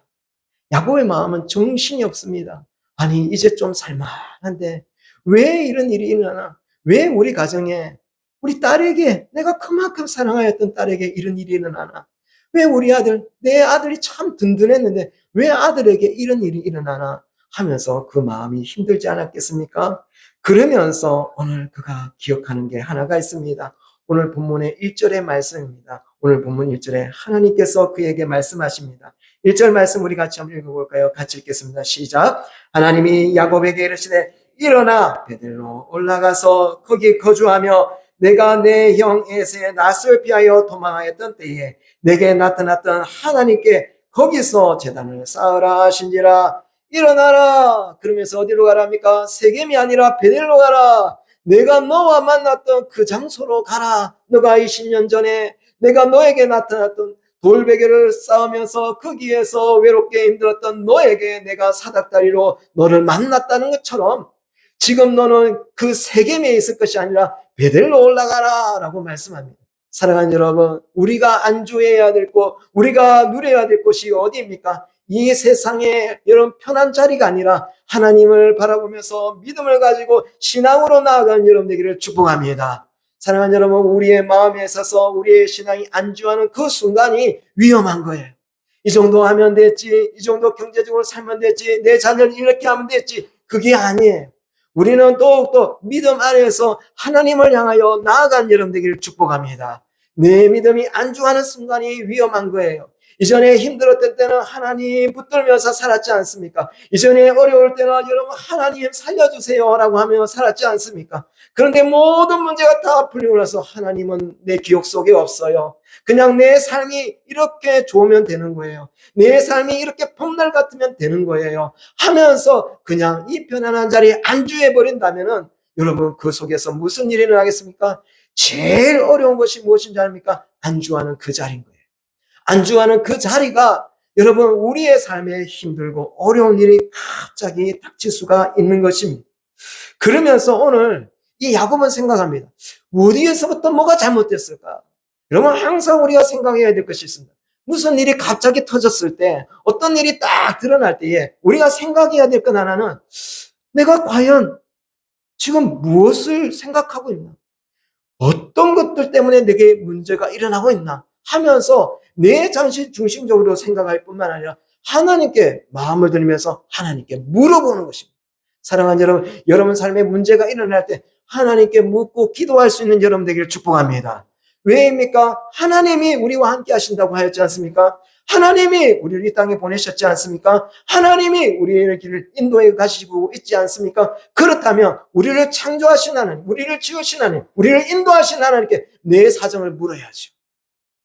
야곱의 마음은 정신이 없습니다. 아니 이제 좀 살만한데 왜 이런 일이 일어나나? 왜 우리 가정에 우리 딸에게 내가 그만큼 사랑하였던 딸에게 이런 일이 일어나나? 왜 우리 아들 내 아들이 참 든든했는데 왜 아들에게 이런 일이 일어나나 하면서 그 마음이 힘들지 않았겠습니까? 그러면서 오늘 그가 기억하는 게 하나가 있습니다. 오늘 본문의 1절의 말씀입니다. 오늘 본문 1절에 하나님께서 그에게 말씀하십니다. 1절 말씀 우리 같이 한번 읽어볼까요? 같이 읽겠습니다. 시작. 하나님이 야곱에게 이르시되 일어나 베델로 올라가서 거기 거주하며 내가 내 형 에서의 낯을 피하여 도망하였던 때에 내게 나타났던 하나님께 거기서 제단을 쌓으라 하신지라. 일어나라. 그러면서 어디로 가랍니까? 세겜이 아니라 베델로 가라. 내가 너와 만났던 그 장소로 가라. 너가 20년 전에 내가 너에게 나타났던 돌베개를 쌓으면서 거기에서 외롭게 힘들었던 너에게 내가 사닥다리로 너를 만났다는 것처럼 지금 너는 그 세겜에 있을 것이 아니라 베델로 올라가라 라고 말씀합니다. 사랑하는 여러분, 우리가 안주해야 될 곳, 우리가 누려야 될 곳이 어디입니까? 이 세상에 여러분 편한 자리가 아니라 하나님을 바라보면서 믿음을 가지고 신앙으로 나아가는 여러분 되기를 축복합니다. 사랑하는 여러분, 우리의 마음에 있어서 우리의 신앙이 안주하는 그 순간이 위험한 거예요. 이 정도 하면 됐지, 이 정도 경제적으로 살면 됐지, 내 자녀를 이렇게 하면 됐지, 그게 아니에요. 우리는 더욱더 믿음 안에서 하나님을 향하여 나아간 여러분 되기를 축복합니다. 내 믿음이 안주하는 순간이 위험한 거예요. 이전에 힘들었던 때는 하나님 붙들면서 살았지 않습니까? 이전에 어려울 때는 여러분 하나님 살려주세요 라고 하며 살았지 않습니까? 그런데 모든 문제가 다 풀리고 나서 하나님은 내 기억 속에 없어요. 그냥 내 삶이 이렇게 좋으면 되는 거예요. 내 삶이 이렇게 봄날 같으면 되는 거예요. 하면서 그냥 이 편안한 자리에 안주해버린다면은 여러분 그 속에서 무슨 일이 일어나겠습니까? 제일 어려운 것이 무엇인지 아닙니까? 안주하는 그 자리인 거예요. 안주하는 그 자리가 여러분 우리의 삶에 힘들고 어려운 일이 갑자기 닥칠 수가 있는 것입니다. 그러면서 오늘 이 야곱은 생각합니다. 어디에서부터 뭐가 잘못됐을까? 여러분 항상 우리가 생각해야 될 것이 있습니다. 무슨 일이 갑자기 터졌을 때 어떤 일이 딱 드러날 때에 우리가 생각해야 될 건 하나는 내가 과연 지금 무엇을 생각하고 있나? 어떤 것들 때문에 내게 문제가 일어나고 있나? 하면서 내 자신 중심적으로 생각할 뿐만 아니라 하나님께 마음을 들면서 하나님께 물어보는 것입니다. 사랑하는 여러분, 여러분 삶에 문제가 일어날 때 하나님께 묻고 기도할 수 있는 여러분 되기를 축복합니다. 왜입니까? 하나님이 우리와 함께 하신다고 하였지 않습니까? 하나님이 우리를 이 땅에 보내셨지 않습니까? 하나님이 우리의 길을 인도해 가시고 있지 않습니까? 그렇다면 우리를 창조하신 하나님, 우리를 지으신 하나님, 우리를 인도하신 하나님께 내 사정을 물어야죠.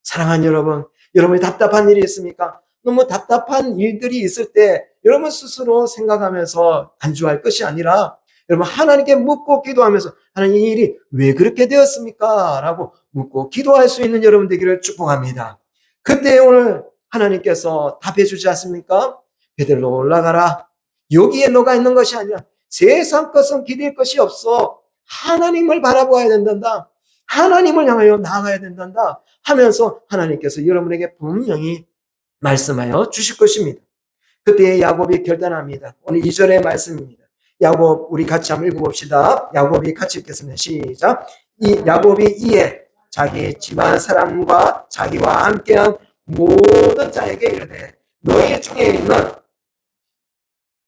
사랑하는 여러분, 여러분이 답답한 일이 있습니까? 너무 답답한 일들이 있을 때 여러분 스스로 생각하면서 안주할 것이 아니라 여러분 하나님께 묻고 기도하면서 하나님 이 일이 왜 그렇게 되었습니까? 라고 묻고 기도할 수 있는 여러분 되기를 축복합니다. 그때 오늘 하나님께서 답해 주지 않습니까? 베들로 올라가라. 여기에 너가 있는 것이 아니라 세상 것은 기댈 것이 없어. 하나님을 바라보아야 된단다. 하나님을 향하여 나아가야 된단다 하면서 하나님께서 여러분에게 분명히 말씀하여 주실 것입니다. 그때 야곱이 결단합니다. 오늘 2절의 말씀입니다. 야곱 우리 같이 한번 읽어봅시다. 야곱이 같이 읽겠습니다. 시작. 이 야곱이 이에 자기 집안 사람과 자기와 함께한 모든 자에게 이르되 너희 중에 있는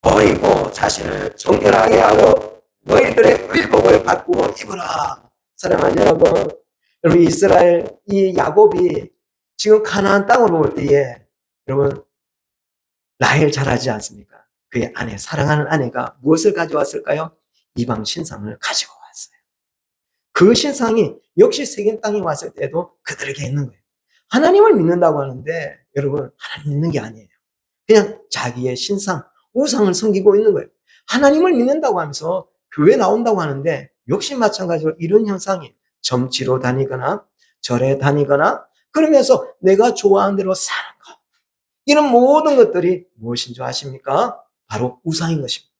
버리고 자신을 정결하게 하고 너희들의 의복을 바꾸어 입으라. 사랑하는 여러분 이스라엘 이 야곱이 지금 가나안 땅으로 올 때에 여러분 라헬 잘 알지 않습니까? 그의 아내 사랑하는 아내가 무엇을 가져왔을까요? 이방 신상을 가지고 왔어요. 그 신상이 역시 세겜 땅에 왔을 때도 그들에게 있는 거예요. 하나님을 믿는다고 하는데 여러분 하나님 믿는 게 아니에요. 그냥 자기의 신상 우상을 섬기고 있는 거예요. 하나님을 믿는다고 하면서 교회 나온다고 하는데 역시 마찬가지로 이런 현상이 점치러 다니거나 절에 다니거나 그러면서 내가 좋아하는 대로 사는 것. 이런 모든 것들이 무엇인 줄 아십니까? 바로 우상인 것입니다.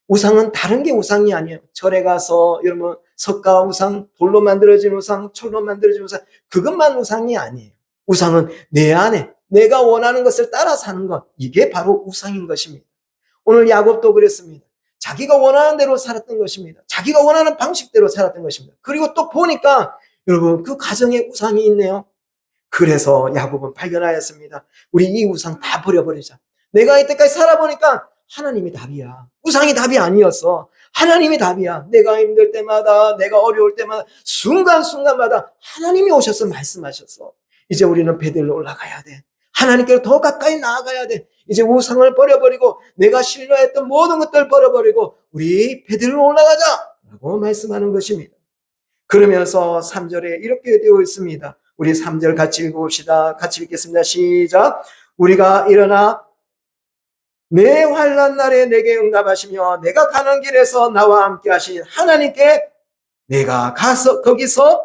우상은 다른 게 우상이 아니에요. 절에 가서 여러분 석가 우상, 돌로 만들어진 우상, 철로 만들어진 우상 그것만 우상이 아니에요. 우상은 내 안에 내가 원하는 것을 따라 사는 것 이게 바로 우상인 것입니다. 오늘 야곱도 그랬습니다. 자기가 원하는 대로 살았던 것입니다. 자기가 원하는 방식대로 살았던 것입니다. 그리고 또 보니까 여러분 그 가정에 우상이 있네요. 그래서 야곱은 발견하였습니다. 우리 이 우상 다 버려버리자. 내가 이때까지 살아보니까 하나님이 답이야. 우상이 답이 아니었어. 하나님이 답이야. 내가 힘들 때마다 내가 어려울 때마다 순간순간마다 하나님이 오셔서 말씀하셨어. 이제 우리는 베들로 올라가야 돼. 하나님께로 더 가까이 나아가야 돼. 이제 우상을 버려버리고 내가 신뢰했던 모든 것들을 버려버리고 우리 베들로 올라가자 라고 말씀하는 것입니다. 그러면서 3절에 이렇게 되어 있습니다. 우리 3절 같이 읽어봅시다. 같이 읽겠습니다. 시작. 우리가 일어나 내 환난 날에 내게 응답하시며 내가 가는 길에서 나와 함께 하신 하나님께 내가 가서 거기서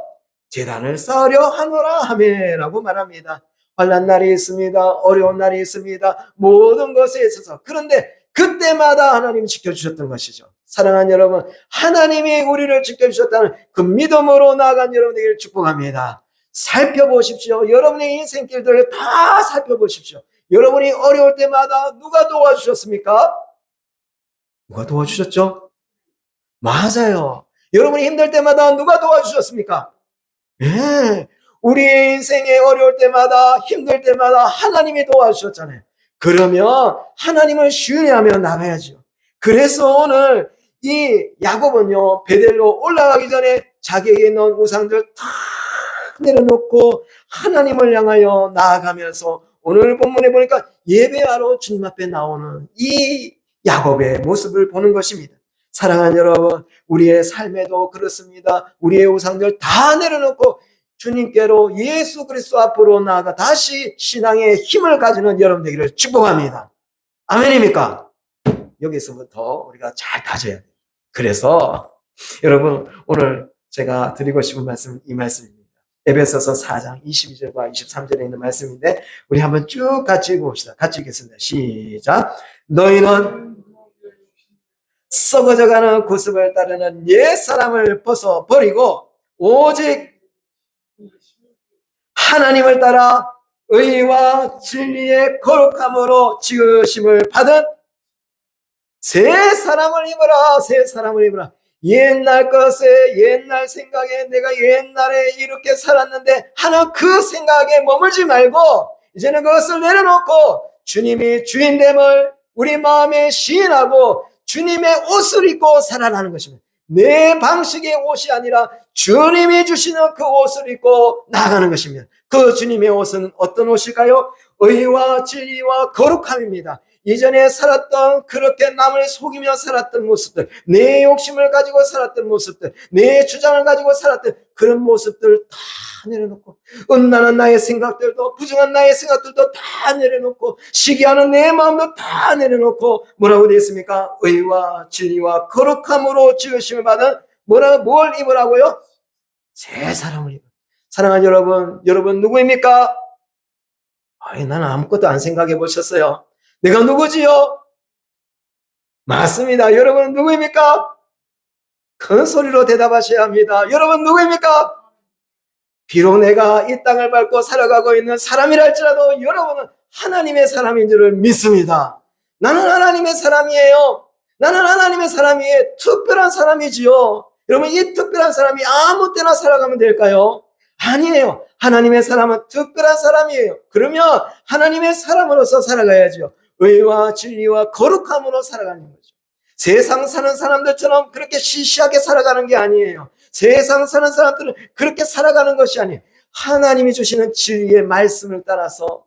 제단을 쌓으려 하노라 하매라고 말합니다. 환난 날이 있습니다. 어려운 날이 있습니다. 모든 것에 있어서 그런데 그때마다 하나님이 지켜주셨던 것이죠. 사랑하는 여러분, 하나님이 우리를 지켜주셨다는 그 믿음으로 나아간 여러분에게 축복합니다. 살펴보십시오. 여러분의 인생길들을 다 살펴보십시오. 여러분이 어려울 때마다 누가 도와주셨습니까? 누가 도와주셨죠? 맞아요. 여러분이 힘들 때마다 누가 도와주셨습니까? 예. 우리의 인생에 어려울 때마다 힘들 때마다 하나님이 도와주셨잖아요. 그러면 하나님을 신뢰하며 나가야죠. 그래서 오늘 이 야곱은요 베델로 올라가기 전에 자기에게 있는 우상들 다 내려놓고 하나님을 향하여 나아가면서 오늘 본문에 보니까 예배하러 주님 앞에 나오는 이 야곱의 모습을 보는 것입니다. 사랑하는 여러분, 우리의 삶에도 그렇습니다. 우리의 우상들 다 내려놓고 주님께로 예수 그리스도 앞으로 나아가 다시 신앙의 힘을 가지는 여러분 되기를 축복합니다. 아멘입니까? 여기서부터 우리가 잘 가져야 돼요. 그래서 여러분 오늘 제가 드리고 싶은 말씀 이 말씀입니다. 에베소서 4장 22절과 23절에 있는 말씀인데 우리 한번 쭉 같이 읽어봅시다. 같이 읽겠습니다. 시작. 너희는 썩어져가는 구습을 따르는 옛 사람을 벗어버리고 오직 하나님을 따라 의와 진리의 거룩함으로 지으심을 받은 새 사람을 입어라. 새 사람을 입어라. 옛날 것에 옛날 생각에 내가 옛날에 이렇게 살았는데 하나 그 생각에 머물지 말고 이제는 그것을 내려놓고 주님이 주인됨을 우리 마음에 시인하고 주님의 옷을 입고 살아가는 것입니다. 내 방식의 옷이 아니라 주님이 주시는 그 옷을 입고 나가는 것입니다. 그 주님의 옷은 어떤 옷일까요? 의와 진리와 거룩함입니다. 이전에 살았던 그렇게 남을 속이며 살았던 모습들, 내 욕심을 가지고 살았던 모습들, 내 주장을 가지고 살았던 그런 모습들 다 내려놓고, 음란한 나의 생각들도, 부정한 나의 생각들도 다 내려놓고, 시기하는 내 마음도 다 내려놓고, 뭐라고 되어 있습니까? 의와 진리와 거룩함으로 지으심을 받은 뭘 입으라고요? 새 사람을 입어. 사랑하는 여러분, 여러분 누구입니까? 아이, 나는 아무것도 안 생각해 보셨어요. 내가 누구지요? 맞습니다. 여러분 누구입니까? 큰 소리로 대답하셔야 합니다. 여러분 누구입니까? 비록 내가 이 땅을 밟고 살아가고 있는 사람이랄지라도 여러분은 하나님의 사람인 줄을 믿습니다. 나는 하나님의 사람이에요. 나는 하나님의 사람이에요. 특별한 사람이지요. 여러분 이 특별한 사람이 아무 때나 살아가면 될까요? 아니에요. 하나님의 사람은 특별한 사람이에요. 그러면 하나님의 사람으로서 살아가야죠. 의와 진리와 거룩함으로 살아가는 거죠. 세상 사는 사람들처럼 그렇게 시시하게 살아가는 게 아니에요. 세상 사는 사람들은 그렇게 살아가는 것이 아니에요. 하나님이 주시는 진리의 말씀을 따라서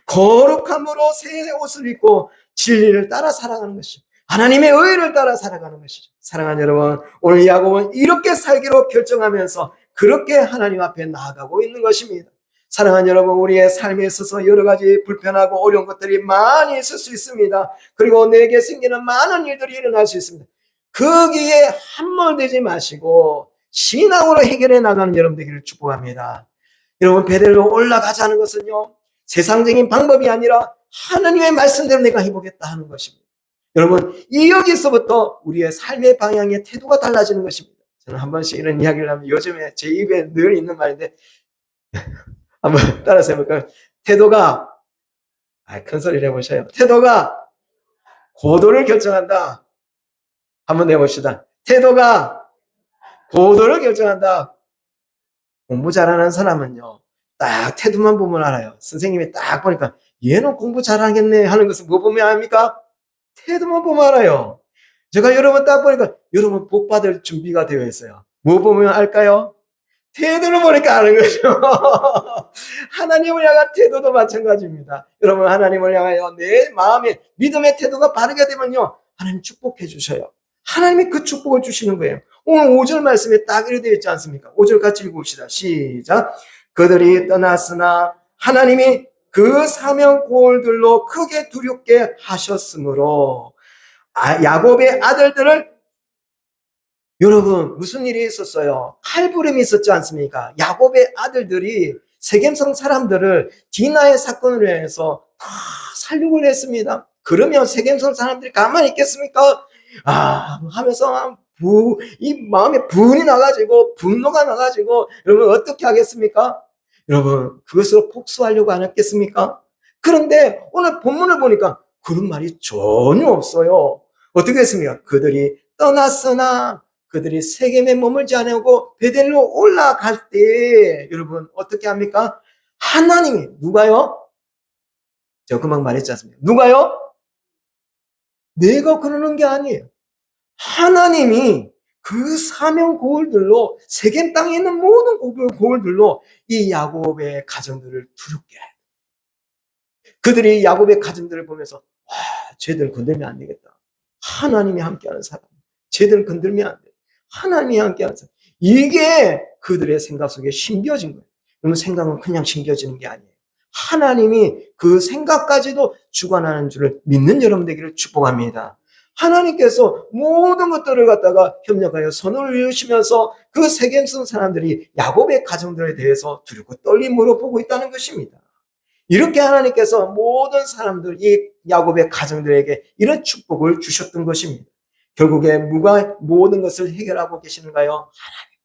거룩함으로 새 옷을 입고 진리를 따라 살아가는 것이죠. 하나님의 의를 따라 살아가는 것이죠. 사랑하는 여러분, 오늘 야곱은 이렇게 살기로 결정하면서 그렇게 하나님 앞에 나아가고 있는 것입니다. 사랑하는 여러분, 우리의 삶에 있어서 여러 가지 불편하고 어려운 것들이 많이 있을 수 있습니다. 그리고 내게 생기는 많은 일들이 일어날 수 있습니다. 거기에 함몰되지 마시고 신앙으로 해결해 나가는 여러분 되기를 축복합니다. 여러분, 베델로 올라가자는 것은요, 세상적인 방법이 아니라 하나님의 말씀대로 내가 해보겠다 하는 것입니다. 여러분, 이 여기서부터 우리의 삶의 방향의 태도가 달라지는 것입니다. 저는 한 번씩 이런 이야기를 하면 요즘에 제 입에 늘 있는 말인데 한번 따라서 해볼까요? 태도가, 큰 소리를 해보셔요. 태도가 고도를 결정한다. 한번 해봅시다. 태도가 고도를 결정한다. 공부 잘하는 사람은요, 딱 태도만 보면 알아요. 선생님이 딱 보니까 얘는 공부 잘하겠네 하는 것은 뭐 보면 압니까? 태도만 보면 알아요. 제가 여러분 딱 보니까 여러분 복 받을 준비가 되어 있어요. 뭐 보면 알까요? 태도를 보니까 아는 거죠. 하나님을 향한 태도도 마찬가지입니다. 여러분, 하나님을 향하여 내 마음의 믿음의 태도가 바르게 되면요, 하나님 축복해 주셔요. 하나님이 그 축복을 주시는 거예요. 오늘 5절 말씀에 딱 이렇게 되어 있지 않습니까? 5절 같이 읽읍시다. 시작. 그들이 떠났으나 하나님이 그 사명골들로 크게 두렵게 하셨으므로 야곱의 아들들을, 여러분 무슨 일이 있었어요? 칼부림이 있었지 않습니까? 야곱의 아들들이 세겜성 사람들을 디나의 사건으로 해서 다 살육을 했습니다. 그러면 세겜성 사람들이 가만히 있겠습니까? 하면서 이 마음에 분이 나가지고 분노가 나가지고 여러분 어떻게 하겠습니까? 여러분 그것으로 복수하려고 안 했겠습니까? 그런데 오늘 본문을 보니까 그런 말이 전혀 없어요. 어떻게 했습니까? 그들이 떠났으나 그들이 세겜에 머물지 않고 베델로 올라갈 때 여러분 어떻게 합니까? 하나님이, 누가요? 제가 금방 말했지 않습니까? 누가요? 내가 그러는 게 아니에요. 하나님이 그 사명 고을들로 세겜 땅에 있는 모든 고을들로 이 야곱의 가정들을 두렵게 해요. 그들이 야곱의 가정들을 보면서 쟤들 건들면 안 되겠다. 하나님이 함께하는 사람. 쟤들 건들면 안 돼. 하나님이 함께하는 사람. 이게 그들의 생각 속에 심겨진 거예요. 그러면 생각은 그냥 심겨지는 게 아니에요. 하나님이 그 생각까지도 주관하는 줄을 믿는 여러분 되기를 축복합니다. 하나님께서 모든 것들을 갖다가 협력하여 선을 이루시면서 그 세겜성 사람들이 야곱의 가정들에 대해서 두렵고 떨림으로 보고 있다는 것입니다. 이렇게 하나님께서 모든 사람들, 이 야곱의 가정들에게 이런 축복을 주셨던 것입니다. 결국에 누가 모든 것을 해결하고 계시는가요? 하나님.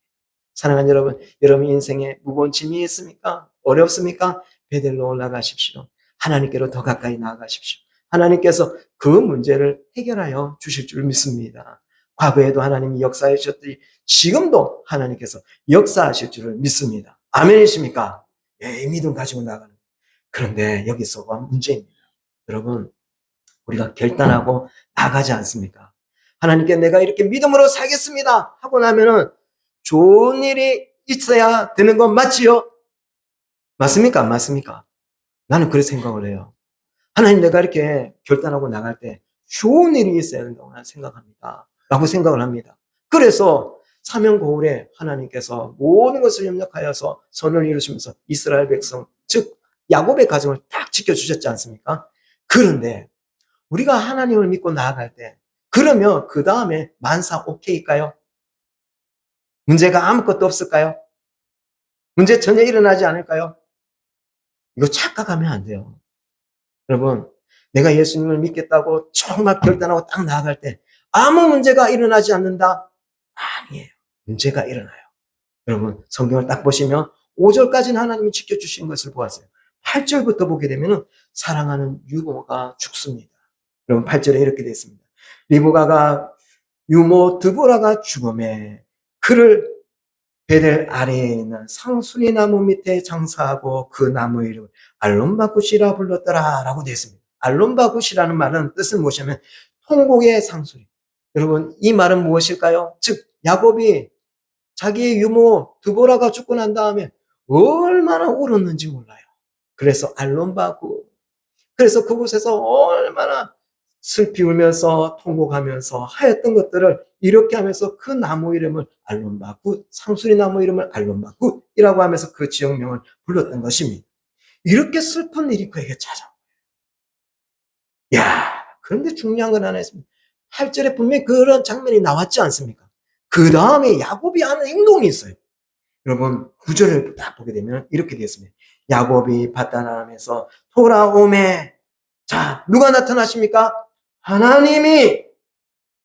사랑하는 여러분, 여러분 인생에 무거운 짐이 있습니까? 어렵습니까? 베델로 올라가십시오. 하나님께로 더 가까이 나아가십시오. 하나님께서 그 문제를 해결하여 주실 줄 믿습니다. 과거에도 하나님이 역사해 주셨더니 지금도 하나님께서 역사하실 줄을 믿습니다. 아멘이십니까? 예, 이 믿음 가지고 나가는. 그런데 여기서가 문제입니다. 여러분, 우리가 결단하고 나가지 않습니까? 하나님께 내가 이렇게 믿음으로 살겠습니다 하고 나면은 좋은 일이 있어야 되는 건 맞지요? 맞습니까? 안 맞습니까? 나는 그렇게 생각을 해요. 하나님, 내가 이렇게 결단하고 나갈 때 좋은 일이 있어야 된다고 나는 생각합니다. 라고 생각을 합니다. 그래서 사명고울에 하나님께서 모든 것을 협력하여서 선을 이루시면서 이스라엘 백성, 즉 야곱의 가정을 딱 지켜주셨지 않습니까? 그런데 우리가 하나님을 믿고 나아갈 때, 그러면 그 다음에 만사 오케이일까요? 문제가 아무것도 없을까요? 문제 전혀 일어나지 않을까요? 이거 착각하면 안 돼요. 여러분, 내가 예수님을 믿겠다고 정말 결단하고 딱 나아갈 때 아무 문제가 일어나지 않는다? 아니에요. 문제가 일어나요. 여러분, 성경을 딱 보시면 5절까지는 하나님이 지켜주신 것을 보았어요. 8절부터 보게 되면 사랑하는 유모가 죽습니다. 여러분, 8절에 이렇게 되어 있습니다. 리브가가 유모 드보라가 죽음에 그를 베델 아래에 있는 상수리 나무 밑에 장사하고 그 나무 이름을 알론바굿이라 불렀더라 라고 되어 있습니다. 알론바굿이라는 말은 뜻은 무엇이냐면 통곡의 상수리. 여러분, 이 말은 무엇일까요? 즉 야곱이 자기의 유모 드보라가 죽고 난 다음에 얼마나 울었는지 몰라요. 그래서 알론바굿. 그래서 그곳에서 얼마나 슬피 울면서 통곡하면서 하였던 것들을 이렇게 하면서 그 나무 이름을 알론바굿, 상수리 나무 이름을 알론바굿이라고 하면서 그 지역명을 불렀던 것입니다. 이렇게 슬픈 일이 그에게 찾아온 거예요. 야, 그런데 중요한 건 하나 있습니다. 8절에 분명히 그런 장면이 나왔지 않습니까? 그 다음에 야곱이 하는 행동이 있어요. 여러분, 9절을 딱 보게 되면 이렇게 되었습니다. 야곱이 바다나람에서 돌아오매. 자, 누가 나타나십니까? 하나님이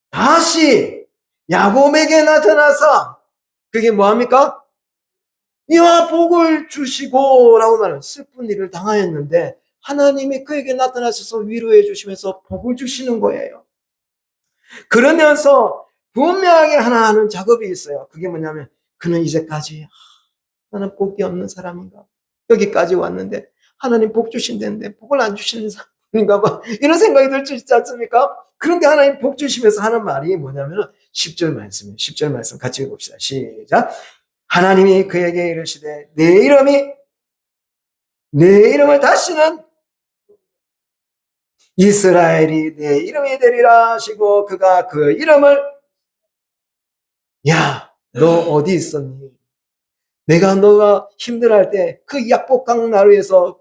다시 야곱에게 나타나서 그게 뭐합니까? 이와 복을 주시고 라고 말하는 슬픈 일을 당하였는데 하나님이 그에게 나타나셔서 위로해 주시면서 복을 주시는 거예요. 그러면서 분명하게 하나 하는 작업이 있어요. 그게 뭐냐면 그는 이제까지 나는 복이 없는 사람인가? 여기까지 왔는데 하나님 복 주신다는데 복을 안 주시는 사람인가 봐. 이런 생각이 들 수 있지 않습니까? 그런데 하나님 복 주시면서 하는 말이 뭐냐면 10절 말씀이에요. 10절 말씀 같이 읽읍시다. 시작. 하나님이 그에게 이르시되 내 이름을 다시는 이스라엘이 내 이름이 되리라 하시고 그가 그 이름을 야, 너 어디 있었니? 내가 너가 힘들어할 때 그 약복강 나루에서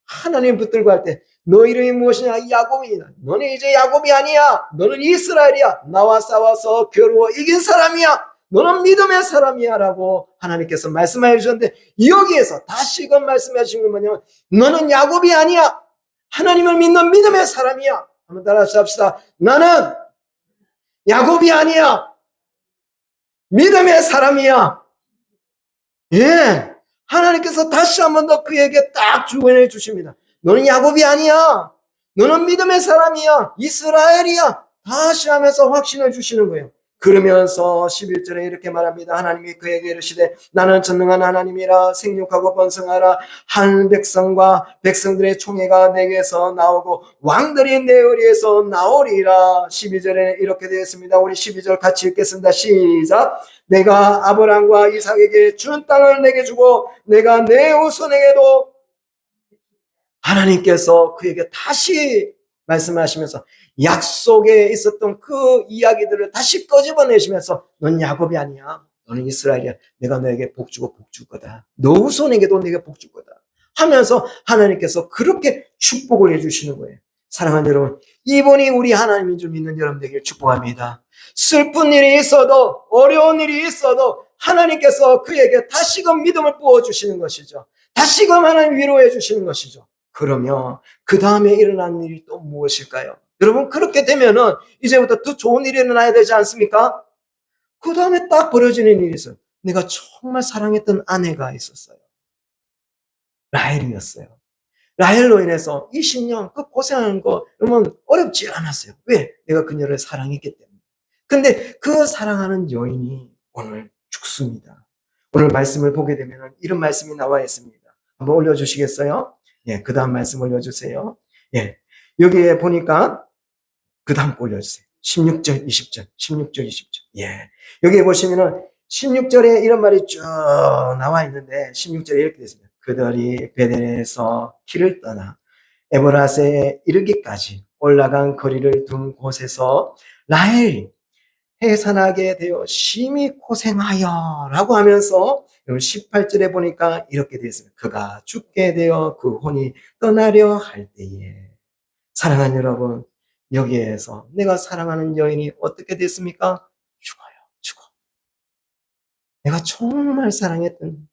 하나님 붙들고 할 때 너 이름이 무엇이냐? 야곱이냐? 너는 이제 야곱이 아니야. 너는 이스라엘이야. 나와 싸워서 겨루어 이긴 사람이야. 너는 믿음의 사람이야 라고 하나님께서 말씀해 주셨는데 여기에서 다시금 말씀해 주신 건 뭐냐면 너는 야곱이 아니야. 하나님을 믿는 믿음의 사람이야. 한번 따라서 합시다. 나는 야곱이 아니야. 믿음의 사람이야. 예. 하나님께서 다시 한 번 더 그에게 딱 주관해 주십니다. 너는 야곱이 아니야. 너는 믿음의 사람이야. 이스라엘이야. 다시 하면서 확신을 주시는 거예요. 그러면서 11절에 이렇게 말합니다. 하나님이 그에게 이르시되 나는 전능한 하나님이라 생육하고 번성하라. 한 백성과 백성들의 총회가 내게서 나오고 왕들이 내 의리에서 나오리라. 12절에 이렇게 되어 있습니다. 우리 12절 같이 읽겠습니다. 시작. 내가 아브람과 이삭에게 준 땅을 내게 주고 내가 내 후손에게도 하나님께서 그에게 다시 말씀하시면서 약속에 있었던 그 이야기들을 다시 끄집어내시면서 넌 야곱이 아니야. 너는 이스라엘이야. 내가 너에게 복 주고 복 줄 거다. 너 후손에게도 내게 복 줄 거다. 하면서 하나님께서 그렇게 축복을 해주시는 거예요. 사랑하는 여러분, 이분이 우리 하나님인 줄 믿는 여러분에게 축복합니다. 슬픈 일이 있어도 어려운 일이 있어도 하나님께서 그에게 다시금 믿음을 부어주시는 것이죠. 다시금 하나님 위로해 주시는 것이죠. 그러면 그 다음에 일어난 일이 또 무엇일까요? 여러분 그렇게 되면은 이제부터 더 좋은 일이 일어나야 되지 않습니까? 그 다음에 딱 벌어지는 일이 있어요. 내가 정말 사랑했던 아내가 있었어요. 라헬이었어요. 라헬로 인해서 20년 그 고생한 거 여러분 어렵지 않았어요. 왜? 내가 그녀를 사랑했기 때문에. 근데 그 사랑하는 여인이 오늘 죽습니다. 오늘 말씀을 보게 되면 이런 말씀이 나와 있습니다. 한번 올려주시겠어요? 예, 그 다음 말씀 올려주세요. 예, 여기에 보니까 그 다음 거 올려주세요. 16절, 20절, 16절, 20절. 예, 여기에 보시면은 16절에 이런 말이 쭉 나와 있는데 16절에 이렇게 되어 있습니다. 그들이 베델에서 길을 떠나 에보라스에 이르기까지 올라간 거리를 둔 곳에서 라헬이 해산하게 되어 심히 고생하여 라고 하면서 18절에 보니까 이렇게 되어 있습니다. 그가 죽게 되어 그 혼이 떠나려 할 때에. 사랑하는 여러분, 여기에서 내가 사랑하는 여인이 어떻게 됐습니까? 죽어요. 죽어. 내가 정말 사랑했던,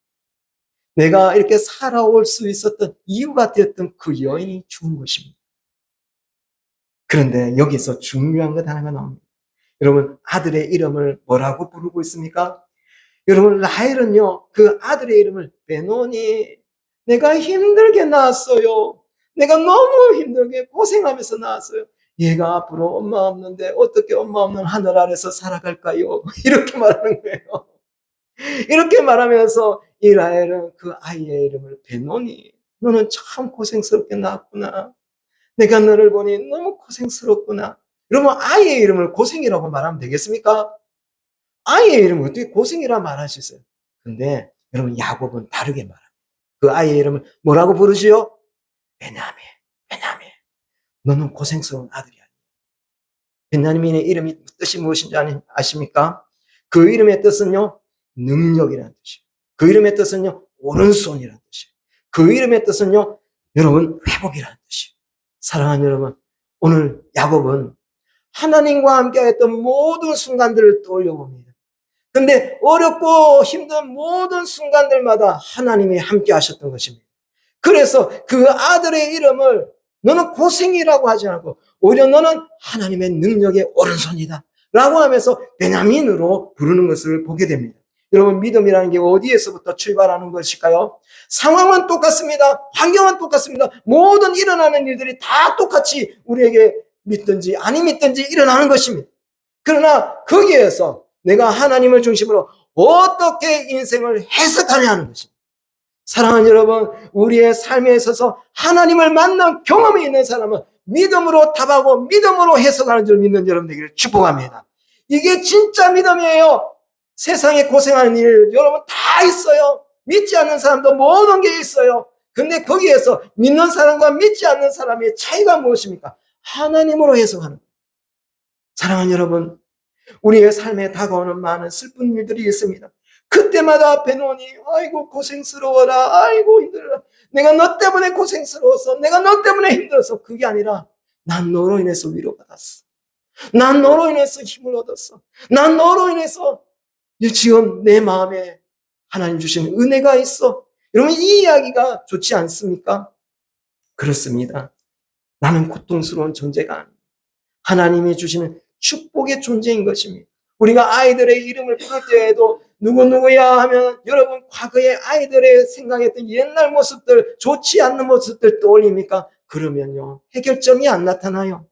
내가 이렇게 살아올 수 있었던 이유가 되었던 그 여인이 죽은 것입니다. 그런데 여기서 중요한 것 하나가 나옵니다. 여러분, 아들의 이름을 뭐라고 부르고 있습니까? 여러분, 라헬은요, 그 아들의 이름을 베노니, 내가 힘들게 낳았어요. 내가 너무 힘들게 고생하면서 낳았어요. 얘가 앞으로 엄마 없는데 어떻게 엄마 없는 하늘 아래서 살아갈까요? 이렇게 말하는 거예요. 이렇게 말하면서 이 라헬은 그 아이의 이름을 베노니, 너는 참 고생스럽게 낳았구나. 내가 너를 보니 너무 고생스럽구나. 여러분, 아이의 이름을 고생이라고 말하면 되겠습니까? 아이의 이름을 어떻게 고생이라 말할 수 있어요? 근데 여러분, 야곱은 다르게 말합니다. 그 아이의 이름을 뭐라고 부르시오? 베냐민, 베냐민. 너는 고생스러운 아들이 아니야. 베냐민의 이름이 뜻이 무엇인지 아십니까? 그 이름의 뜻은요, 능력이라는 뜻이에요. 그 이름의 뜻은요, 오른손이라는 뜻이에요. 그 이름의 뜻은요, 여러분, 회복이라는 뜻이에요. 사랑하는 여러분, 오늘 야곱은 하나님과 함께했던 모든 순간들을 떠올려봅니다. 근데 어렵고 힘든 모든 순간들마다 하나님이 함께 하셨던 것입니다. 그래서 그 아들의 이름을 너는 고생이라고 하지 않고 오히려 너는 하나님의 능력의 오른손이다 라고 하면서 베냐민으로 부르는 것을 보게 됩니다. 여러분, 믿음이라는 게 어디에서부터 출발하는 것일까요? 상황은 똑같습니다. 환경은 똑같습니다. 모든 일어나는 일들이 다 똑같이 우리에게 믿든지 아니 믿든지 일어나는 것입니다. 그러나 거기에서 내가 하나님을 중심으로 어떻게 인생을 해석하냐 하는 것입니다. 사랑하는 여러분, 우리의 삶에 있어서 하나님을 만난 경험이 있는 사람은 믿음으로 답하고 믿음으로 해석하는 줄 믿는 여러분 되기를 축복합니다. 이게 진짜 믿음이에요. 세상에 고생하는 일 여러분 다 있어요. 믿지 않는 사람도 모든 게 있어요. 근데 거기에서 믿는 사람과 믿지 않는 사람의 차이가 무엇입니까? 하나님으로 해석하는 거예요. 사랑하는 여러분, 우리의 삶에 다가오는 많은 슬픈 일들이 있습니다. 그때마다 베노니, 아이고 고생스러워라, 아이고 힘들어라, 내가 너 때문에 고생스러워서, 내가 너 때문에 힘들어서. 그게 아니라 난 너로 인해서 위로받았어. 난 너로 인해서 힘을 얻었어. 난 너로 인해서 지금 내 마음에 하나님 주신 은혜가 있어. 여러분, 이 이야기가 좋지 않습니까? 그렇습니다. 나는 고통스러운 존재가 아닙니다. 하나님이 주시는 축복의 존재인 것입니다. 우리가 아이들의 이름을 부를 때에도 누구누구야 하면 여러분, 과거의 아이들의 생각했던 옛날 모습들, 좋지 않는 모습들 떠올립니까? 그러면요, 해결점이 안 나타나요.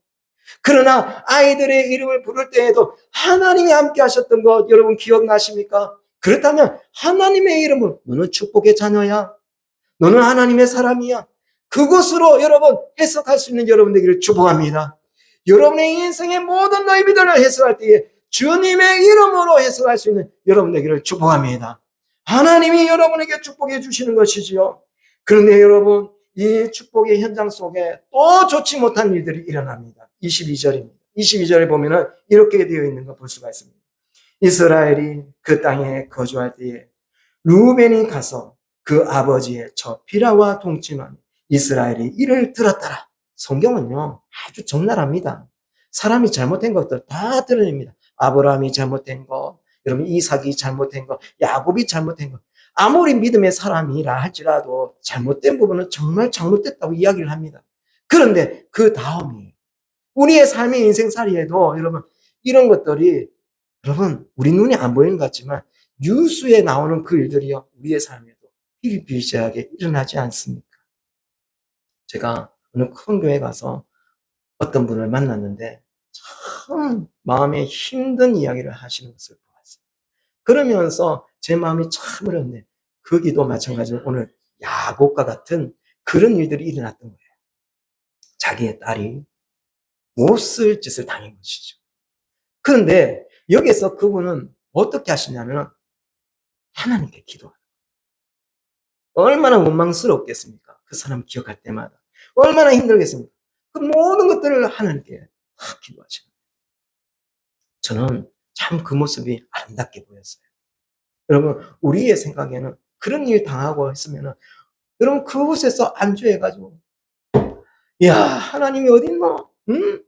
그러나 아이들의 이름을 부를 때에도 하나님이 함께 하셨던 것 여러분 기억나십니까? 그렇다면 하나님의 이름을, 너는 축복의 자녀야, 너는 하나님의 사람이야, 그것으로 여러분 해석할 수 있는 여러분 되기를 축복합니다. 여러분의 인생의 모든 너희들을 해석할 때에 주님의 이름으로 해석할 수 있는 여러분 되기를 축복합니다. 하나님이 여러분에게 축복해 주시는 것이지요. 그런데 여러분, 이 축복의 현장 속에 또 좋지 못한 일들이 일어납니다. 22절입니다. 22절에 보면은 이렇게 되어 있는 거 볼 수가 있습니다. 이스라엘이 그 땅에 거주할 때에 루벤이 가서 그 아버지의 저 비라와 동침한 이스라엘이 이를 들었더라. 성경은요, 아주 적나라합니다. 사람이 잘못된 것들 다 드러냅니다. 아브라함이 잘못된 거, 여러분 이삭이 잘못된 거, 야곱이 잘못된 거. 아무리 믿음의 사람이라 할지라도 잘못된 부분은 정말 잘못됐다고 이야기를 합니다. 그런데 그 다음이 우리의 삶의 인생살이에도 여러분 이런 것들이 여러분 우리 눈에 안 보이는 것 같지만 뉴스에 나오는 그 일들이요, 우리의 삶에도 비일비재하게 일어나지 않습니까? 제가 어느 큰 교회 가서 어떤 분을 만났는데 참 마음에 힘든 이야기를 하시는 것을 보았어요. 그러면서 제 마음이 참 어려운데 거기도 마찬가지로 오늘 야곱과 같은 그런 일들이 일어났던 거예요. 자기의 딸이 못 쓸 짓을 당한 것이죠. 그런데 여기서 그분은 어떻게 하시냐면 하나님께 기도하는 거예요. 얼마나 원망스럽겠습니까? 그 사람 기억할 때마다. 얼마나 힘들겠습니까? 그 모든 것들을 하나님께 다 기도하시고. 저는 참 그 모습이 아름답게 보였어요. 여러분, 우리의 생각에는 그런 일 당하고 했으면은, 여러분, 그곳에서 안주해가지고, 야, 하나님이 어딨노? 응?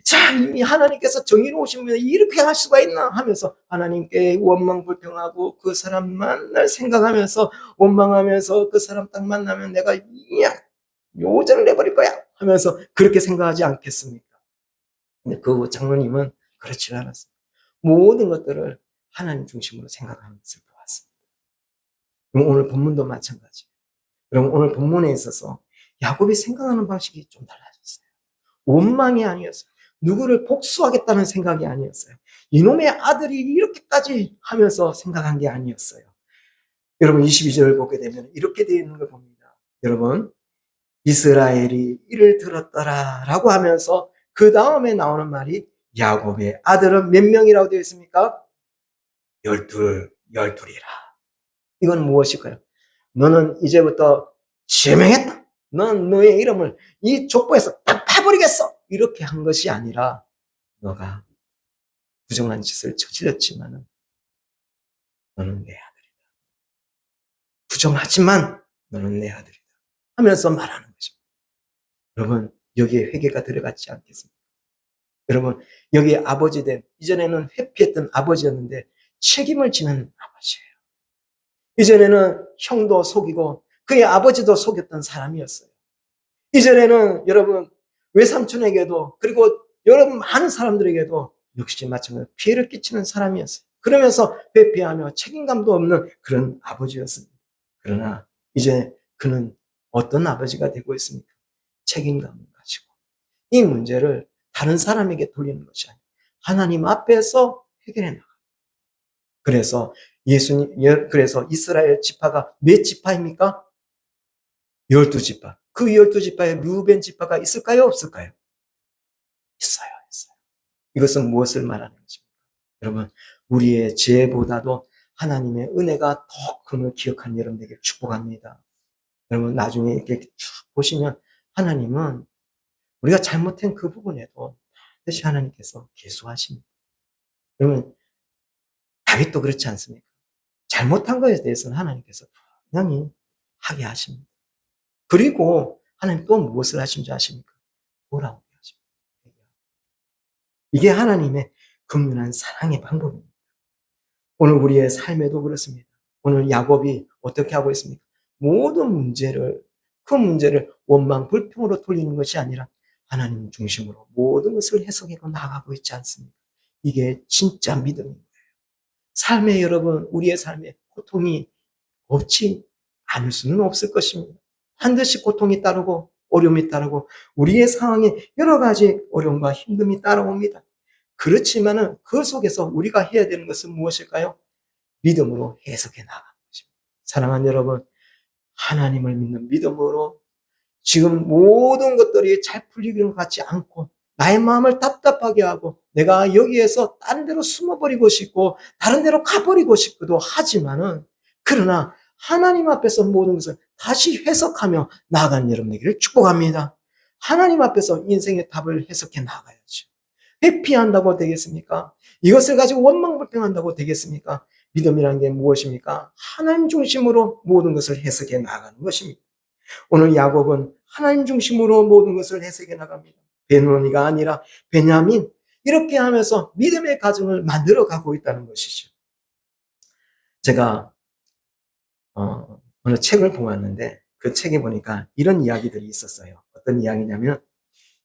자, 이미 하나님께서 정의로우시면 이렇게 할 수가 있나 하면서 하나님께 원망불평하고 그 사람만을 생각하면서 원망하면서 그 사람 딱 만나면 내가 요절을 내버릴 거야 하면서 그렇게 생각하지 않겠습니까? 근데 그 장로님은 그렇지 않았어요. 모든 것들을 하나님 중심으로 생각하는 것을 보았습니다. 그럼 오늘 본문도 마찬가지예요. 그럼 오늘 본문에 있어서 야곱이 생각하는 방식이 좀 달라졌어요. 원망이 아니었어요. 누구를 복수하겠다는 생각이 아니었어요. 이놈의 아들이 이렇게까지 하면서 생각한 게 아니었어요. 여러분 22절을 보게 되면 이렇게 되어 있는 걸 봅니다. 여러분 이스라엘이 이를 들었더라 라고 하면서 그 다음에 나오는 말이 야곱의 아들은 몇 명이라고 되어 있습니까? 12이라. 이건 무엇일까요? 너는 이제부터 제명했다. 넌 너의 이름을 이 족보에서 딱 파버리겠어. 이렇게 한 것이 아니라 너가 부정한 짓을 저질렀지만 너는 내 아들이다. 부정하지만 너는 내 아들이다. 하면서 말하는 것입니다. 여러분 여기에 회개가 들어갔지 않겠습니까? 여러분 여기에 아버지 된 이전에는 회피했던 아버지였는데 책임을 지는 아버지예요. 이전에는 형도 속이고 그의 아버지도 속였던 사람이었어요. 이전에는 여러분 외삼촌에게도 그리고 여러분 많은 사람들에게도 역시 마찬가지로 피해를 끼치는 사람이었어요. 그러면서 회피하며 책임감도 없는 그런 아버지였습니다. 그러나 이제 그는 어떤 아버지가 되고 있습니까? 책임감을 가지고 이 문제를 다른 사람에게 돌리는 것이 아니라 하나님 앞에서 해결해 나가. 그래서 그래서 이스라엘 지파가 몇 지파입니까? 12지파. 그 12지파에 르우벤 지파가 있을까요? 없을까요? 있어요. 이것은 무엇을 말하는 것입니까? 여러분, 우리의 죄보다도 하나님의 은혜가 더 큼을 기억한 여러분에게 축복합니다. 여러분, 나중에 이렇게 쭉 보시면 하나님은 우리가 잘못한 그 부분에도 반드시 하나님께서 계수하십니다. 여러분, 다윗도 그렇지 않습니까? 잘못한 것에 대해서는 하나님께서 분명히 하게 하십니다. 그리고 하나님 또 무엇을 하신 줄 아십니까? 돌아오게 하십니다. 이게 하나님의 긍휼한 사랑의 방법입니다. 오늘 우리의 삶에도 그렇습니다. 오늘 야곱이 어떻게 하고 있습니까? 모든 그 문제를 원망, 불평으로 돌리는 것이 아니라 하나님 중심으로 모든 것을 해석하고 나가고 있지 않습니까? 이게 진짜 믿음입니다. 삶에 여러분, 우리의 삶에 고통이 없지 않을 수는 없을 것입니다. 반드시 고통이 따르고 어려움이 따르고 우리의 상황에 여러 가지 어려움과 힘듦이 따라옵니다. 그렇지만은 그 속에서 우리가 해야 되는 것은 무엇일까요? 믿음으로 해석해 나가는 것입니다. 사랑하는 여러분, 하나님을 믿는 믿음으로 지금 모든 것들이 잘 풀리는 것 같지 않고 나의 마음을 답답하게 하고 내가 여기에서 다른 데로 숨어버리고 싶고 다른 데로 가버리고 싶기도 하지만은 그러나 하나님 앞에서 모든 것을 다시 해석하며 나아가는 여러분에게를 축복합니다. 하나님 앞에서 인생의 답을 해석해 나가야죠. 회피한다고 되겠습니까? 이것을 가지고 원망불평한다고 되겠습니까? 믿음이라는 게 무엇입니까? 하나님 중심으로 모든 것을 해석해 나가는 것입니다. 오늘 야곱은 하나님 중심으로 모든 것을 해석해 나갑니다. 베노니가 아니라 베냐민 이렇게 하면서 믿음의 가정을 만들어 가고 있다는 것이죠. 제가 어느 책을 보았는데 그 책에 보니까 이런 이야기들이 있었어요. 어떤 이야기냐면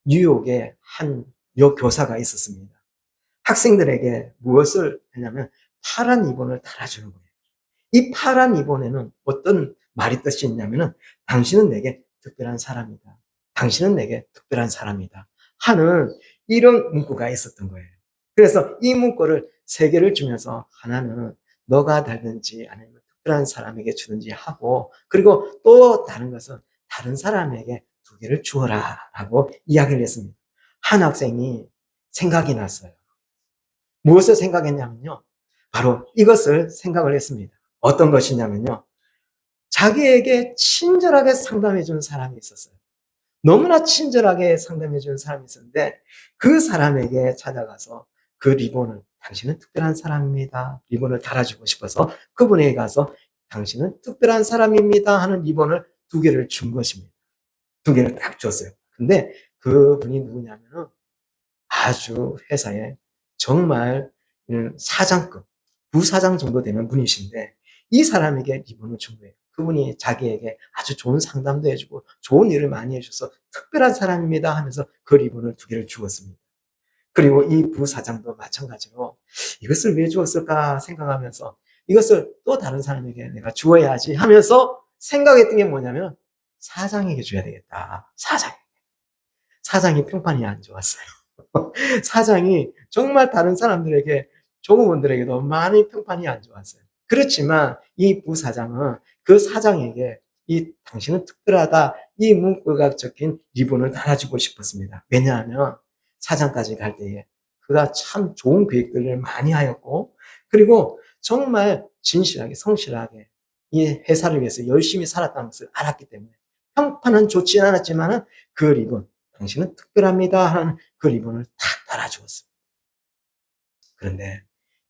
뉴욕에 한 여교사가 있었습니다. 학생들에게 무엇을 했냐면 파란 리본을 달아주는 거예요. 이 파란 리본에는 어떤 말이 뜻이 있냐면은 당신은 내게 특별한 사람이다. 당신은 내게 특별한 사람이다. 하는 이런 문구가 있었던 거예요. 그래서 이 문구를 3개를 주면서 하나는 너가 달든지 아니면 특별한 사람에게 주든지 하고 그리고 또 다른 것은 다른 사람에게 2개를 주어라 라고 이야기를 했습니다. 한 학생이 생각이 났어요. 무엇을 생각했냐면요. 바로 이것을 생각을 했습니다. 어떤 것이냐면요. 자기에게 친절하게 상담해 준 사람이 있었어요. 너무나 친절하게 상담해 주는 사람이 있었는데 그 사람에게 찾아가서 그 리본을 당신은 특별한 사람입니다. 리본을 달아주고 싶어서 그분에게 가서 당신은 특별한 사람입니다 하는 리본을 2개를 준 것입니다. 2개를 딱 줬어요. 근데 그분이 누구냐면은 아주 회사에 정말 사장급, 부사장 정도 되는 분이신데 이 사람에게 리본을 준 거예요. 그분이 자기에게 아주 좋은 상담도 해주고 좋은 일을 많이 해줘서 특별한 사람입니다 하면서 그 리본을 2개를 주었습니다. 그리고 이 부사장도 마찬가지로 이것을 왜 주었을까 생각하면서 이것을 또 다른 사람에게 내가 주어야지 하면서 생각했던 게 뭐냐면 사장에게 줘야 되겠다. 사장이 평판이 안 좋았어요. 사장이 정말 다른 사람들에게, 종업원들에게도 많이 평판이 안 좋았어요. 그렇지만 이 부사장은 그 사장에게 이 당신은 특별하다 이 문구가 적힌 리본을 달아주고 싶었습니다. 왜냐하면 사장까지 갈 때에 그가 참 좋은 계획들을 많이 하였고 그리고 정말 진실하게 성실하게 이 회사를 위해서 열심히 살았다는 것을 알았기 때문에 평판은 좋지 않았지만 그 리본 당신은 특별합니다 하는 그 리본을 탁 달아주었습니다. 그런데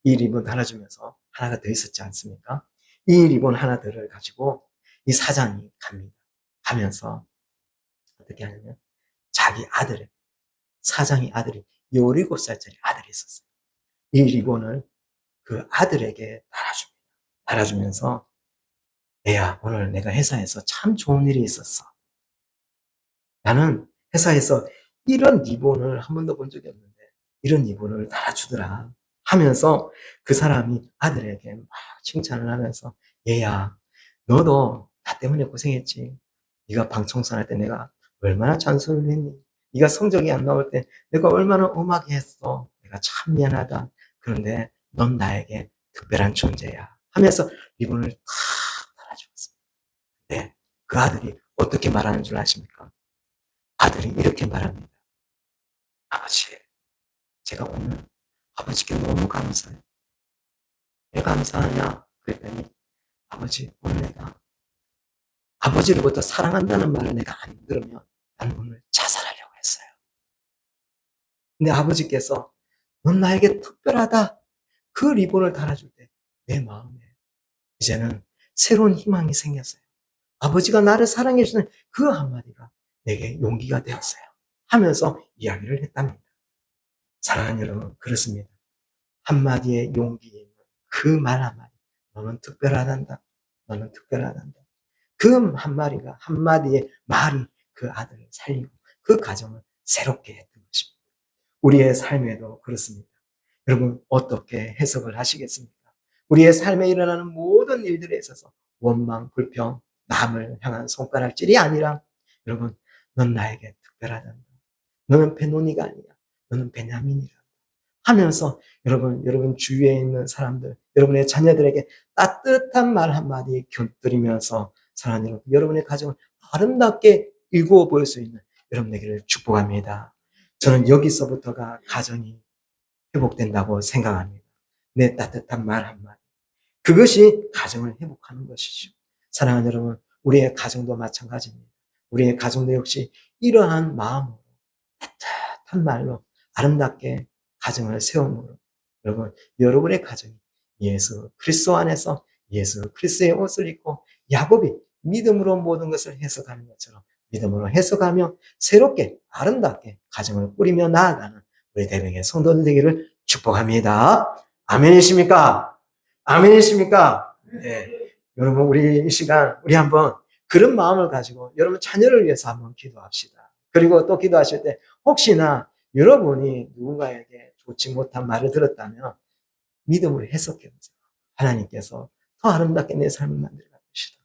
이 리본 달아주면서 하나가 더 있었지 않습니까? 이 리본 하나들을 가지고 이 사장이 갑니다. 가면서 어떻게 하냐면 자기 아들을, 사장의 아들이 17살짜리 아들이 있었어요. 이 리본을 그 아들에게 달아줍니다. 달아주면서 애야 오늘 내가 회사에서 참 좋은 일이 있었어. 나는 회사에서 이런 리본을 한 번도 본 적이 없는데 이런 리본을 달아주더라 하면서 그 사람이 아들에게 막 칭찬을 하면서 얘야 너도 나 때문에 고생했지. 네가 방 청소할 때 내가 얼마나 잔소리를 했니. 네가 성적이 안 나올 때 내가 얼마나 엄하게 했어. 내가 참 미안하다. 그런데 넌 나에게 특별한 존재야 하면서 리본을 탁 달아주었습니다. 네, 그 아들이 어떻게 말하는 줄 아십니까? 아들이 이렇게 말합니다. 아버지, 제가 오늘 아버지께 너무 감사해요. 왜 감사하냐? 그랬더니 아버지, 오늘 내가 아버지로부터 사랑한다는 말을 내가 안 들으면 난 오늘 자살하려고 했어요. 근데 아버지께서 넌 나에게 특별하다. 그 리본을 달아줄 때 내 마음에 이제는 새로운 희망이 생겼어요. 아버지가 나를 사랑해 주는 그 한마디가 내게 용기가 되었어요. 하면서 이야기를 했답니다. 사랑하는 여러분, 그렇습니다. 한마디의 용기 있는 그 말 한마디. 너는 특별하단다. 너는 특별하단다. 그 한마디의 말이 그 아들을 살리고 그 가정을 새롭게 했던 것입니다. 우리의 삶에도 그렇습니다. 여러분, 어떻게 해석을 하시겠습니까? 우리의 삶에 일어나는 모든 일들에 있어서 원망, 불평, 남을 향한 손가락질이 아니라 여러분, 넌 나에게 특별하단다. 너는 베노니가 아니야. 너는 베냐민이다. 하면서 여러분 주위에 있는 사람들, 여러분의 자녀들에게 따뜻한 말 한마디 곁들이면서 사랑하는 여러분의 가정을 아름답게 일구어 보일 수 있는 여러분 되기를 축복합니다. 저는 여기서부터가 가정이 회복된다고 생각합니다. 내 따뜻한 말 한마디. 그것이 가정을 회복하는 것이죠. 사랑하는 여러분, 우리의 가정도 마찬가지입니다. 우리의 가정도 역시 이러한 마음으로 따뜻한 말로 아름답게 가정을 세움으로 여러분의 가정이 예수 그리스도 안에서 예수 그리스도의 옷을 입고 야곱이 믿음으로 모든 것을 해석하는 것처럼 믿음으로 해석하며 새롭게 아름답게 가정을 꾸리며 나아가는 우리 대명의 성도들 되기를 축복합니다. 아멘이십니까? 아멘이십니까? 네. 여러분 우리 이 시간 우리 한번 그런 마음을 가지고 여러분 자녀를 위해서 한번 기도합시다. 그리고 또 기도하실 때 혹시나 여러분이 누군가에게 좋지 못한 말을 들었다면 믿음으로 해석해 보세요. 하나님께서 더 아름답게 내 삶을 만들어 갈 것이다.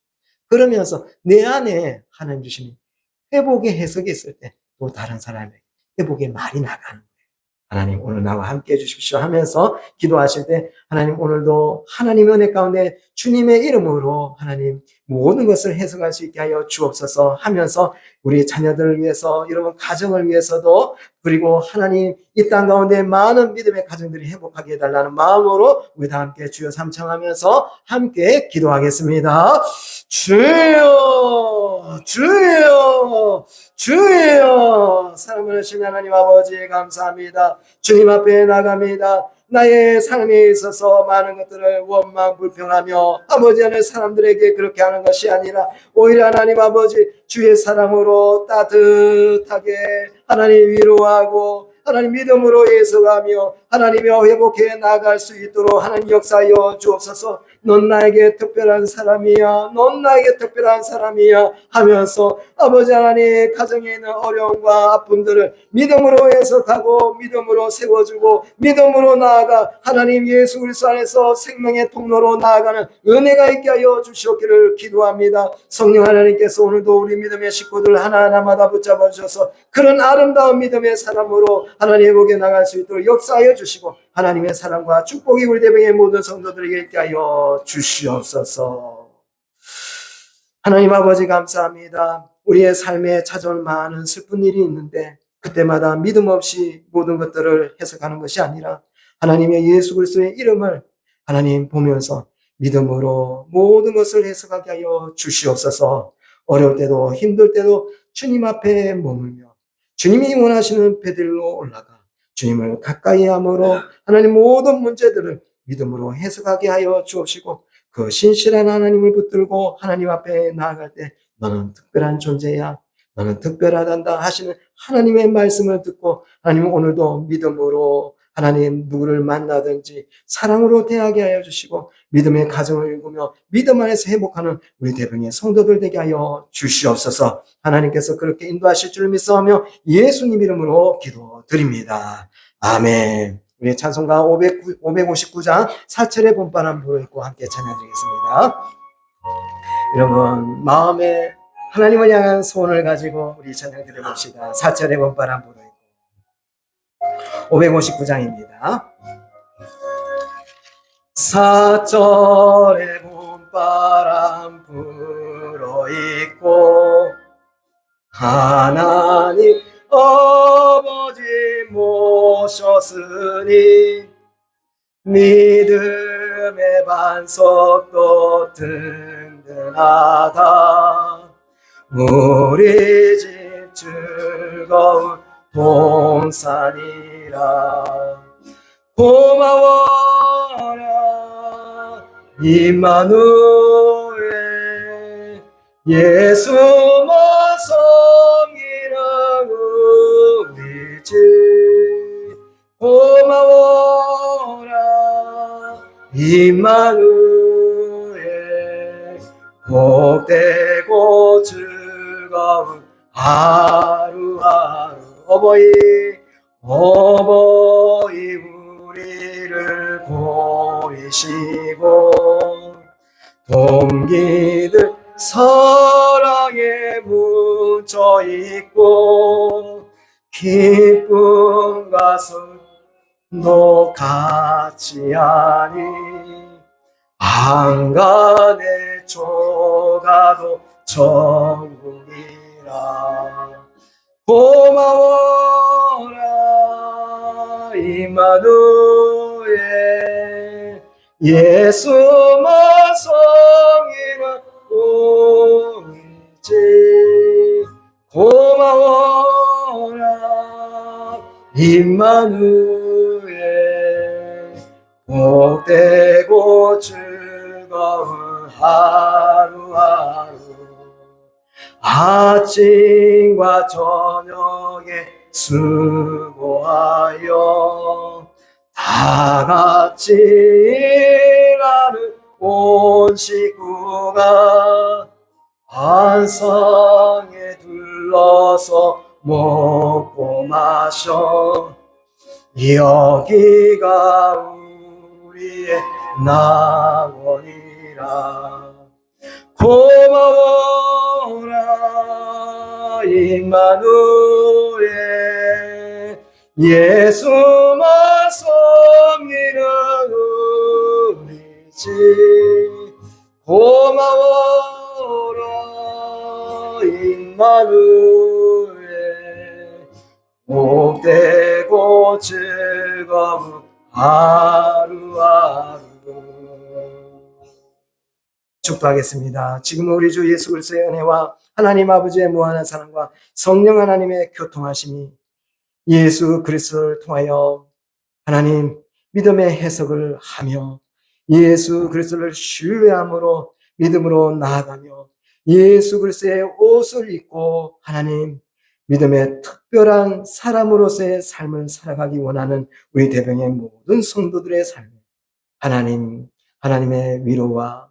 그러면서 내 안에 하나님 주시는 회복의 해석이 있을 때 또 다른 사람에게 회복의 말이 나가는 거예요. 하나님 오늘 나와 함께 해주십시오 하면서 기도하실 때 하나님 오늘도 하나님의 은혜 가운데 주님의 이름으로 하나님 모든 것을 해석할 수 있게 하여 주옵소서 하면서 우리 자녀들을 위해서 여러분 가정을 위해서도 그리고 하나님 이 땅 가운데 많은 믿음의 가정들이 회복하게 해달라는 마음으로 우리 다 함께 주여 삼창하면서 함께 기도하겠습니다. 주여 주여, 주여. 사랑하시는 하나님 아버지 감사합니다. 주님 앞에 나갑니다. 나의 삶에 있어서 많은 것들을 원망 불평하며 아버지 하는 사람들에게 그렇게 하는 것이 아니라 오히려 하나님 아버지 주의 사랑으로 따뜻하게 하나님 위로하고 하나님 믿음으로 예서가며 하나님여 회복해 나갈 수 있도록 하나님 역사하여 주옵소서. 넌 나에게 특별한 사람이야, 넌 나에게 특별한 사람이야 하면서 아버지 하나님 가정에 있는 어려움과 아픔들을 믿음으로 해석하고 믿음으로 세워주고 믿음으로 나아가 하나님 예수 그리스도 안에서 생명의 통로로 나아가는 은혜가 있게 하여 주시옵기를 기도합니다. 성령 하나님께서 오늘도 우리 믿음의 식구들 하나하나마다 붙잡아 주셔서 그런 아름다운 믿음의 사람으로 하나님 회복에 나갈 수 있도록 역사하여 주시고 하나님의 사랑과 축복이 우리 대병의 모든 성도들에게 있게 하여 주시옵소서. 하나님 아버지 감사합니다. 우리의 삶에 찾아올 많은 슬픈 일이 있는데 그때마다 믿음 없이 모든 것들을 해석하는 것이 아니라 하나님의 예수 그리스도의 이름을 하나님 보면서 믿음으로 모든 것을 해석하게 하여 주시옵소서. 어려울 때도 힘들 때도 주님 앞에 머물며 주님이 원하시는 배들로 올라가 주님을 가까이 함으로 하나님 모든 문제들을 믿음으로 해석하게 하여 주옵시고 그 신실한 하나님을 붙들고 하나님 앞에 나아갈 때 너는 특별한 존재야, 너는 특별하단다 하시는 하나님의 말씀을 듣고 하나님 오늘도 믿음으로 하나님 누구를 만나든지 사랑으로 대하게 하여 주시고 믿음의 가정을 일구며 믿음 안에서 회복하는 우리 대병의 성도들 되게 하여 주시옵소서. 하나님께서 그렇게 인도하실 줄 믿사오며 예수님 이름으로 기도드립니다. 아멘. 우리 찬송가 559장 사철의 봄바람 불어있고 함께 찬양드리겠습니다. 여러분 마음에 하나님을 향한 소원을 가지고 우리 찬양 드려봅시다. 사철의 봄바람 불어있고 559장입니다. 사철의 봄바람 불어있고 하나님 아버지 모셨으니 믿음의 반석도 든든하다. 우리 집 즐거운 동산이라. 고마워라 임마누엘 예수 모성이라 우리 집. 고마워라 임마누엘 복되고 즐거운 하루하루. 어버이 우리를 보이시고 동기들 사랑에 묻혀있고 기쁨과 슬픔도 같이 하니 안간의 조가도 천국이라. 고마워라 임마누엘 예수 모성이라 오이지. 고마워라 임마누엘 복되고 즐거운 하루하루. 아침과 저녁에 수고하여 다 같이 일하는 온 식구가 한상에 둘러서 먹고 마셔. 여기가 우리의 낙원이라. 고마워라 임마누엘 예수 모성이라 우리 집. 고마워라 임마누엘 복되고 즐거운 하루하루. 축복하겠습니다. 지금 우리 주 예수 그리스도의 은혜와 하나님 아버지의 무한한 사랑과 성령 하나님의 교통하심이 예수 그리스도를 통하여 하나님 믿음의 해석을 하며 예수 그리스도를 신뢰함으로 믿음으로 나아가며 예수 그리스도의 옷을 입고 하나님 믿음의 특별한 사람으로서의 삶을 살아가기 원하는 우리 대병의 모든 성도들의 삶에 하나님의 위로와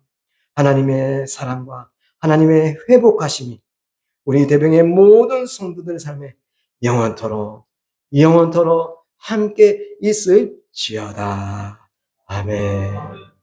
하나님의 사랑과 하나님의 회복하심이 우리 대병의 모든 성도들의 삶에 영원토록 함께 있을지어다. 아멘.